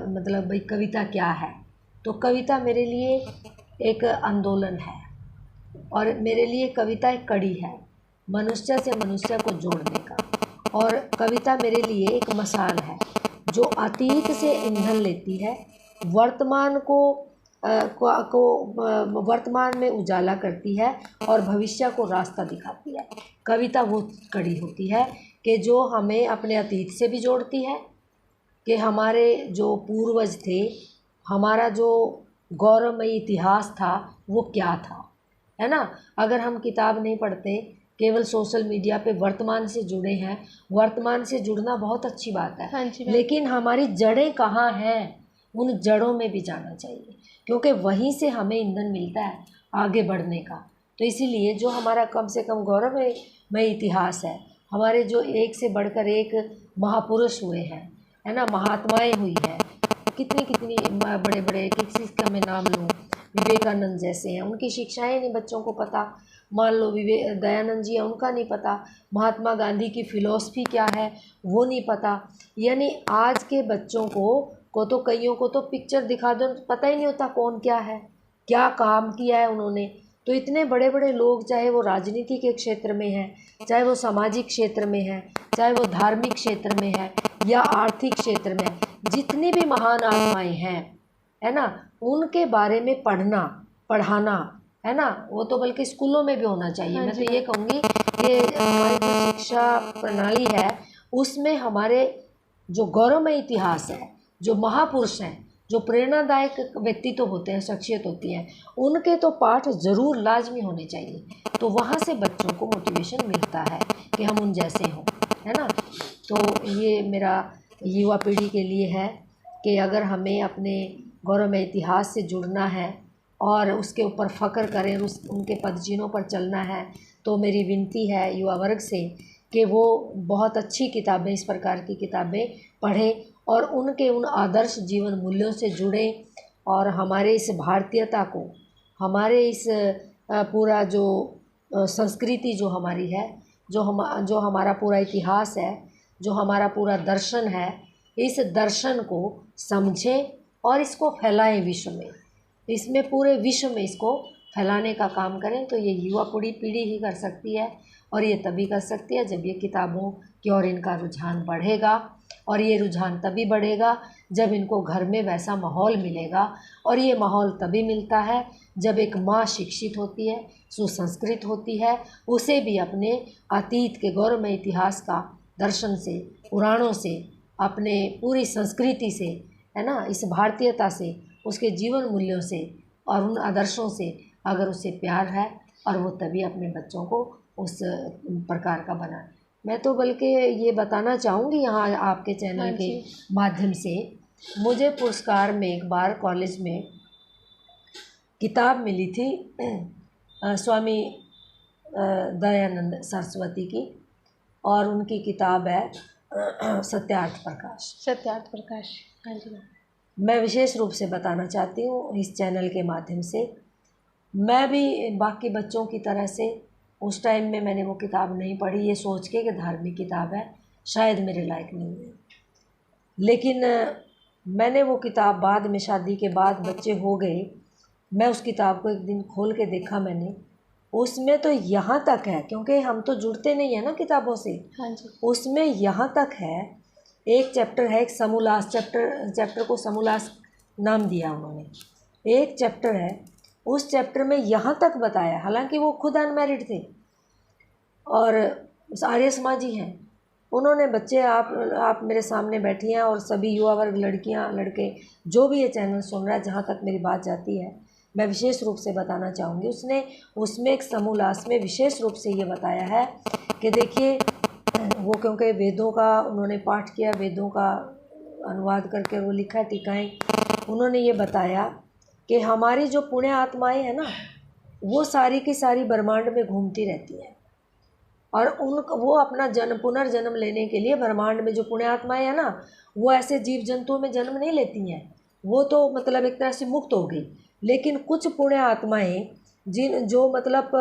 मतलब भाई कविता क्या है, तो कविता मेरे लिए एक आंदोलन है, और मेरे लिए कविता एक कड़ी है मनुष्य से मनुष्य को जोड़ने का। और कविता मेरे लिए एक मशाल है जो अतीत से ईंधन लेती है, वर्तमान को वर्तमान में उजाला करती है और भविष्य को रास्ता दिखाती है। कविता वो कड़ी होती है कि जो हमें अपने अतीत से भी जोड़ती है, कि हमारे जो पूर्वज थे, हमारा जो गौरवमयी इतिहास था वो क्या था, है ना। अगर हम किताब नहीं पढ़ते, केवल सोशल मीडिया पे वर्तमान से जुड़े हैं, वर्तमान से जुड़ना बहुत अच्छी बात है, लेकिन हमारी जड़ें कहाँ हैं, उन जड़ों में भी जाना चाहिए, क्योंकि वहीं से हमें ईंधन मिलता है आगे बढ़ने का। तो इसीलिए जो हमारा कम से कम गौरवमय इतिहास है हमारे जो एक से बढ़कर एक महापुरुष हुए हैं, है ना, महात्माएं हुई हैं, कितनी कितनी बड़े बड़े, किसी का मैं नाम लूँ, विवेकानंद जैसे हैं, उनकी शिक्षाएं नहीं बच्चों को पता। मान लो दयानंद जी हैं, उनका नहीं पता। महात्मा गांधी की फ़िलॉसफी क्या है वो नहीं पता। यानी आज के बच्चों को तो कईयों को तो पिक्चर दिखा दो पता ही नहीं होता कौन क्या है, क्या काम किया है उन्होंने। तो इतने बड़े बड़े लोग, चाहे वो राजनीति के क्षेत्र में हैं, चाहे वो सामाजिक क्षेत्र में है, चाहे वो धार्मिक क्षेत्र में है या आर्थिक क्षेत्र में है, जितनी भी महान आत्माएं हैं, है ना, उनके बारे में पढ़ना पढ़ाना, है ना, वो तो बल्कि स्कूलों में भी होना चाहिए। हाँ मैं जी। तो ये कहूँगी कि हमारी जो शिक्षा प्रणाली है उसमें हमारे जो गौरवमय इतिहास है, जो महापुरुष हैं, जो प्रेरणादायक व्यक्तित्व होते हैं, शख्सियत होती हैं, उनके तो पाठ ज़रूर लाजमी होने चाहिए। तो वहाँ से बच्चों को मोटिवेशन मिलता है कि हम उन जैसे हों, है ना। तो ये मेरा युवा पीढ़ी के लिए है कि अगर हमें अपने गौरवमय इतिहास से जुड़ना है और उसके ऊपर फ़ख्र करें, उनके पदचिन्हों पर चलना है, तो मेरी विनती है युवा वर्ग से कि वो बहुत अच्छी किताबें, इस प्रकार की किताबें पढ़ें और उनके उन आदर्श जीवन मूल्यों से जुड़ें और हमारे इस भारतीयता को, हमारे इस पूरा जो संस्कृति जो हमारी है, जो हमारा पूरा इतिहास है, जो हमारा पूरा दर्शन है, इस दर्शन को समझें और इसको फैलाएं विश्व में, इसमें पूरे विश्व में इसको फैलाने का काम करें। तो ये युवा पीढ़ी ही कर सकती है और ये तभी कर सकती है जब ये किताबों की ओर इनका रुझान बढ़ेगा। और ये रुझान तभी बढ़ेगा जब इनको घर में वैसा माहौल मिलेगा, और ये माहौल तभी मिलता है जब एक माँ शिक्षित होती है, सुसंस्कृत होती है, उसे भी अपने अतीत के गौरवमय इतिहास का दर्शन से, पुराणों से, अपने पूरी संस्कृति से, है ना, इस भारतीयता से, उसके जीवन मूल्यों से और उन आदर्शों से अगर उसे प्यार है, और वो तभी अपने बच्चों को उस प्रकार का बनाए। मैं तो बल्कि ये बताना चाहूँगी यहाँ आपके चैनल के माध्यम से, मुझे पुरस्कार में एक बार कॉलेज में किताब मिली थी स्वामी दयानंद सरस्वती की, और उनकी किताब है सत्यार्थ प्रकाश। सत्यार्थ प्रकाश, हाँ जी। मैं विशेष रूप से बताना चाहती हूँ इस चैनल के माध्यम से, मैं भी बाकी बच्चों की तरह से उस टाइम में मैंने वो किताब नहीं पढ़ी, ये सोच के कि धार्मिक किताब है, शायद मेरे लायक नहीं है। लेकिन मैंने वो किताब बाद में, शादी के बाद बच्चे हो गए, मैं उस किताब को एक दिन खोल के देखा मैंने, उसमें तो यहाँ तक है, क्योंकि हम तो जुड़ते नहीं है ना किताबों से। हाँ जी। उसमें यहाँ तक है, एक चैप्टर है, एक समोल्लास, चैप्टर को समोल्लास नाम दिया उन्होंने। एक चैप्टर है, उस चैप्टर में यहाँ तक बताया, हालांकि वो खुद अनमैरिड थे और आर्य समाजी हैं, उन्होंने बच्चे, आप मेरे सामने बैठी हैं और सभी युवा वर्ग, लड़कियाँ लड़के, जो भी ये चैनल सुन रहा है, जहाँ तक मेरी बात जाती है, मैं विशेष रूप से बताना चाहूँगी। उसने उसमें एक समोल्लास में विशेष रूप से ये बताया है कि देखिए, वो क्योंकि वेदों का उन्होंने पाठ किया, वेदों का अनुवाद करके वो लिखा है टीकाएँ, उन्होंने ये बताया कि हमारी जो पुण्य आत्माएं हैं ना, वो सारी की सारी ब्रह्मांड में घूमती रहती हैं, और वो अपना पुनर्जन्म लेने के लिए ब्रह्मांड में जो पुण्य आत्माएं हैं ना, वो ऐसे जीव जंतुओं में जन्म नहीं लेती हैं, वो तो मतलब एक तरह से मुक्त हो गई। लेकिन कुछ पुण्य आत्माएं जो मतलब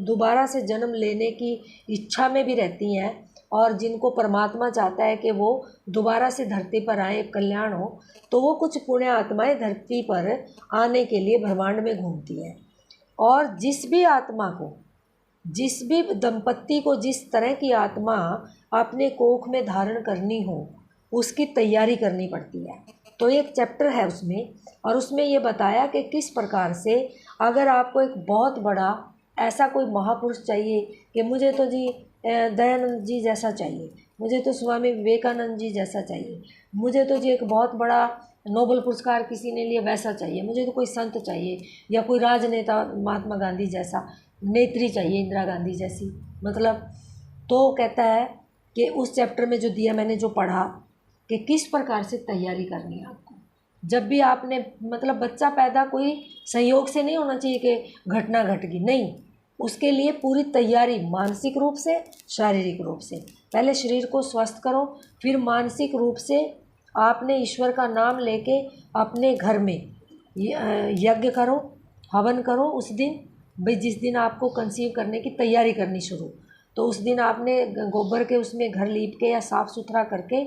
दोबारा से जन्म लेने की इच्छा में भी रहती हैं, और जिनको परमात्मा चाहता है कि वो दोबारा से धरती पर आए, कल्याण हो, तो वो कुछ पुण्य आत्माएं धरती पर आने के लिए ब्रह्मांड में घूमती हैं। और जिस भी आत्मा को, जिस भी दंपत्ति को जिस तरह की आत्मा अपने कोख में धारण करनी हो, उसकी तैयारी करनी पड़ती है। तो एक चैप्टर है उसमें, और उसमें ये बताया कि किस प्रकार से अगर आपको एक बहुत बड़ा ऐसा कोई महापुरुष चाहिए कि मुझे तो जी दयानंद जी जैसा चाहिए, मुझे तो स्वामी विवेकानंद जी जैसा चाहिए, मुझे तो जी एक बहुत बड़ा नोबेल पुरस्कार किसी ने लिया वैसा चाहिए, मुझे तो कोई संत चाहिए, या कोई राजनेता महात्मा गांधी जैसा, नेत्री चाहिए इंदिरा गांधी जैसी, मतलब। तो कहता है कि उस चैप्टर में जो दिया, मैंने जो पढ़ा कि किस प्रकार से तैयारी करनी है आपको। जब भी आपने मतलब बच्चा पैदा कोई संयोग से नहीं होना चाहिए कि घटना घट गई, नहीं, उसके लिए पूरी तैयारी, मानसिक रूप से, शारीरिक रूप से। पहले शरीर को स्वस्थ करो, फिर मानसिक रूप से आपने ईश्वर का नाम लेके अपने घर में यज्ञ करो, हवन करो। उस दिन भाई जिस दिन आपको कंसीव करने की तैयारी करनी शुरू, तो उस दिन आपने गोबर के उसमें घर लीप के या साफ़ सुथरा करके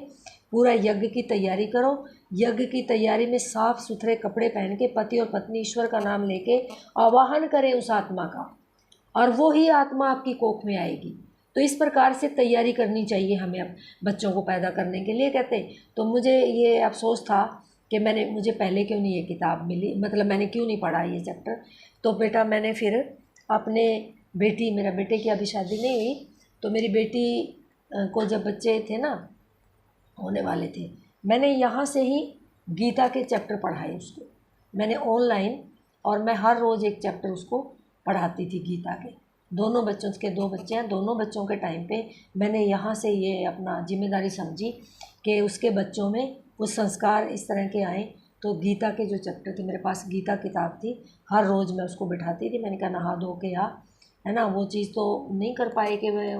पूरा यज्ञ की तैयारी करो। यज्ञ की तैयारी में साफ़ सुथरे कपड़े पहन के पति और पत्नी ईश्वर का नाम लेके आवाहन करें उस आत्मा का, और वो ही आत्मा आपकी कोख में आएगी। तो इस प्रकार से तैयारी करनी चाहिए हमें अब बच्चों को पैदा करने के लिए, कहते। तो मुझे ये अफसोस था कि मुझे पहले क्यों नहीं ये किताब मिली, मतलब मैंने क्यों नहीं पढ़ा ये चैप्टर। तो बेटा मैंने फिर अपने मेरा बेटे की अभी शादी नहीं हुई, तो मेरी बेटी को जब बच्चे थे ना, होने वाले थे, मैंने यहाँ से ही गीता के चैप्टर पढ़ाए उसको। मैंने ऑनलाइन, और मैं हर रोज़ एक चैप्टर उसको पढ़ाती थी गीता के। दोनों बच्चों के 2 बच्चे हैं, दोनों बच्चों के टाइम पे मैंने यहाँ से ये अपना जिम्मेदारी समझी कि उसके बच्चों में कुछ संस्कार इस तरह के आए। तो गीता के जो चैप्टर थे, मेरे पास गीता किताब थी, हर रोज़ मैं उसको बिठाती थी। मैंने कहा नहा धो के आ, है ना, वो चीज़ तो नहीं कर पाए कि वह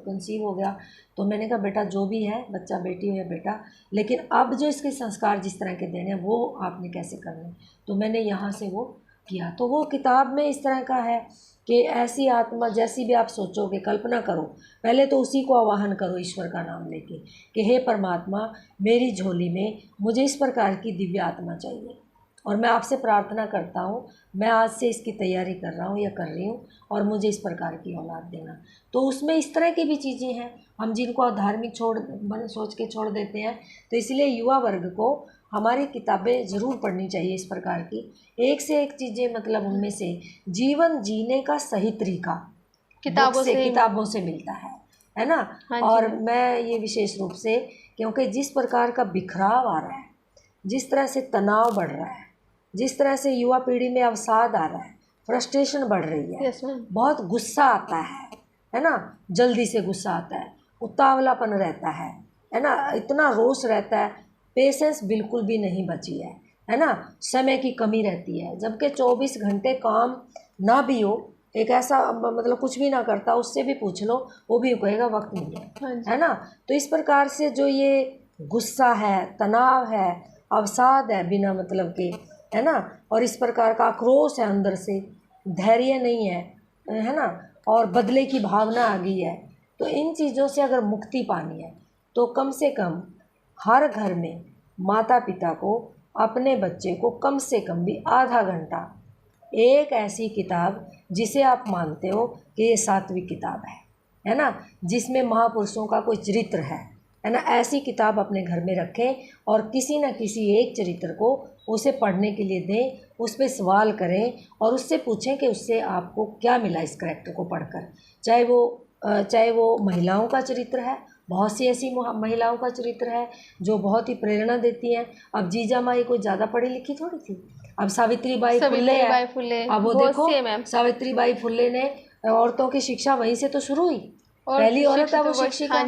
कंसीव हो गया। तो मैंने कहा बेटा जो भी है, बच्चा बेटी हो या बेटा, लेकिन अब जो इसके संस्कार जिस तरह के देने हैं वो आपने कैसे करने। तो मैंने यहाँ से वो किया। तो वो किताब में इस तरह का है कि ऐसी आत्मा जैसी भी आप सोचोगे, कल्पना करो, पहले तो उसी को आवाहन करो ईश्वर का नाम लेके कि हे परमात्मा, मेरी झोली में मुझे इस प्रकार की दिव्य आत्मा चाहिए, और मैं आपसे प्रार्थना करता हूँ, मैं आज से इसकी तैयारी कर रहा हूँ या कर रही हूँ, और मुझे इस प्रकार की औलाद देना। तो उसमें इस तरह की भी चीज़ें हैं हम जिनको धार्मिक सोच के छोड़ देते हैं। तो इसलिए युवा वर्ग को हमारी किताबें ज़रूर पढ़नी चाहिए इस प्रकार की, एक से एक चीज़ें, मतलब उनमें से जीवन जीने का सही तरीका किताबों से मिलता है ना। हाँ और मैं ये विशेष रूप से, क्योंकि जिस प्रकार का बिखराव आ रहा है, जिस तरह से तनाव बढ़ रहा है, जिस तरह से युवा पीढ़ी में अवसाद आ रहा है, फ्रस्ट्रेशन बढ़ रही है, बहुत गुस्सा आता है ना, जल्दी से गुस्सा आता है, उतावलापन रहता है ना, इतना रोष रहता है, पेशेंस बिल्कुल भी नहीं बची है ना, समय की कमी रहती है। जबकि 24 घंटे काम ना भी हो, एक ऐसा मतलब कुछ भी ना करता, उससे भी पूछ लो, वो भी कहेगा वक्त नहीं है ना। तो इस प्रकार से जो ये गुस्सा है, तनाव है, अवसाद है बिना मतलब के, है ना, और इस प्रकार का आक्रोश है अंदर से, धैर्य नहीं है ना, और बदले की भावना आ गई है। तो इन चीज़ों से अगर मुक्ति पानी है तो कम से कम हर घर में माता पिता को अपने बच्चे को कम से कम भी आधा घंटा एक ऐसी किताब जिसे आप मानते हो कि ये सात्विक किताब है ना, जिसमें महापुरुषों का कोई चरित्र है ना, ऐसी किताब अपने घर में रखें और किसी न किसी एक चरित्र को उसे पढ़ने के लिए दें, उस पर सवाल करें और उससे पूछें कि उससे आपको क्या मिला इस कैरेक्टर को पढ़कर। चाहे वो महिलाओं का चरित्र है, बहुत सी ऐसी महिलाओं का चरित्र है जो बहुत ही प्रेरणा देती हैं। अब जीजा माई कोई ज़्यादा पढ़ी लिखी थोड़ी थी, अब सावित्रीबाई फुले। अब वो देखो सावित्रीबाई फुले ने औरतों की शिक्षा वहीं से तो शुरू हुई, पहली औरत है वो शिक्षिका,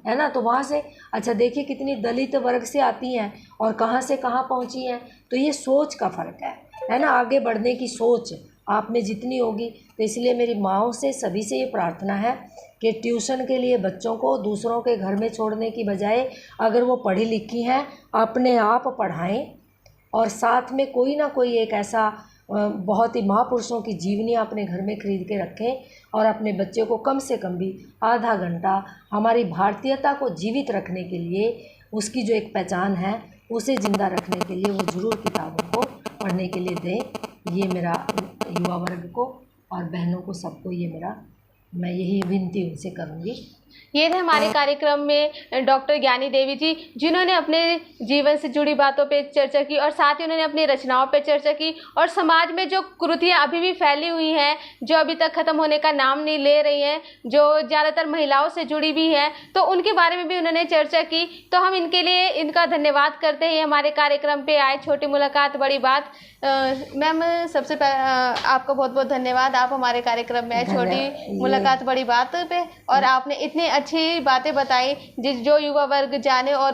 है ना। तो वहाँ से अच्छा देखिए कितनी दलित वर्ग से आती हैं और कहाँ से कहाँ पहुँची हैं। तो ये सोच का फ़र्क है ना, आगे बढ़ने की सोच आप में जितनी होगी। तो इसलिए मेरी माँओं से, सभी से ये प्रार्थना है कि ट्यूशन के लिए बच्चों को दूसरों के घर में छोड़ने की बजाय अगर वो पढ़ी लिखी हैं अपने आप पढ़ाएं, और साथ में कोई ना कोई एक ऐसा बहुत ही महापुरुषों की जीवनी अपने घर में खरीद के रखें, और अपने बच्चे को कम से कम भी आधा घंटा हमारी भारतीयता को जीवित रखने के लिए, उसकी जो एक पहचान है उसे ज़िंदा रखने के लिए वो ज़रूर किताबों को पढ़ने के लिए दें। ये मेरा युवा वर्ग को और बहनों को सबको मैं यही विनती उनसे करूँगी। ये थे हमारे कार्यक्रम में डॉक्टर ज्ञानी देवी जी, जिन्होंने अपने जीवन से जुड़ी बातों पे चर्चा की और साथ ही उन्होंने अपनी रचनाओं पे चर्चा की, और समाज में जो कुरीतियाँ अभी भी फैली हुई हैं, जो अभी तक ख़त्म होने का नाम नहीं ले रही हैं, जो ज़्यादातर महिलाओं से जुड़ी भी हैं, तो उनके बारे में भी उन्होंने चर्चा की। तो हम इनके लिए इनका धन्यवाद करते हैं, हमारे कार्यक्रम पर आए। छोटी मुलाकात बड़ी बात। मैम सबसे आपका बहुत बहुत धन्यवाद, आप हमारे कार्यक्रम में आए छोटी मुलाकात बड़ी बात पे, और आपने इतनी अच्छी बातें बताई जो युवा वर्ग जाने और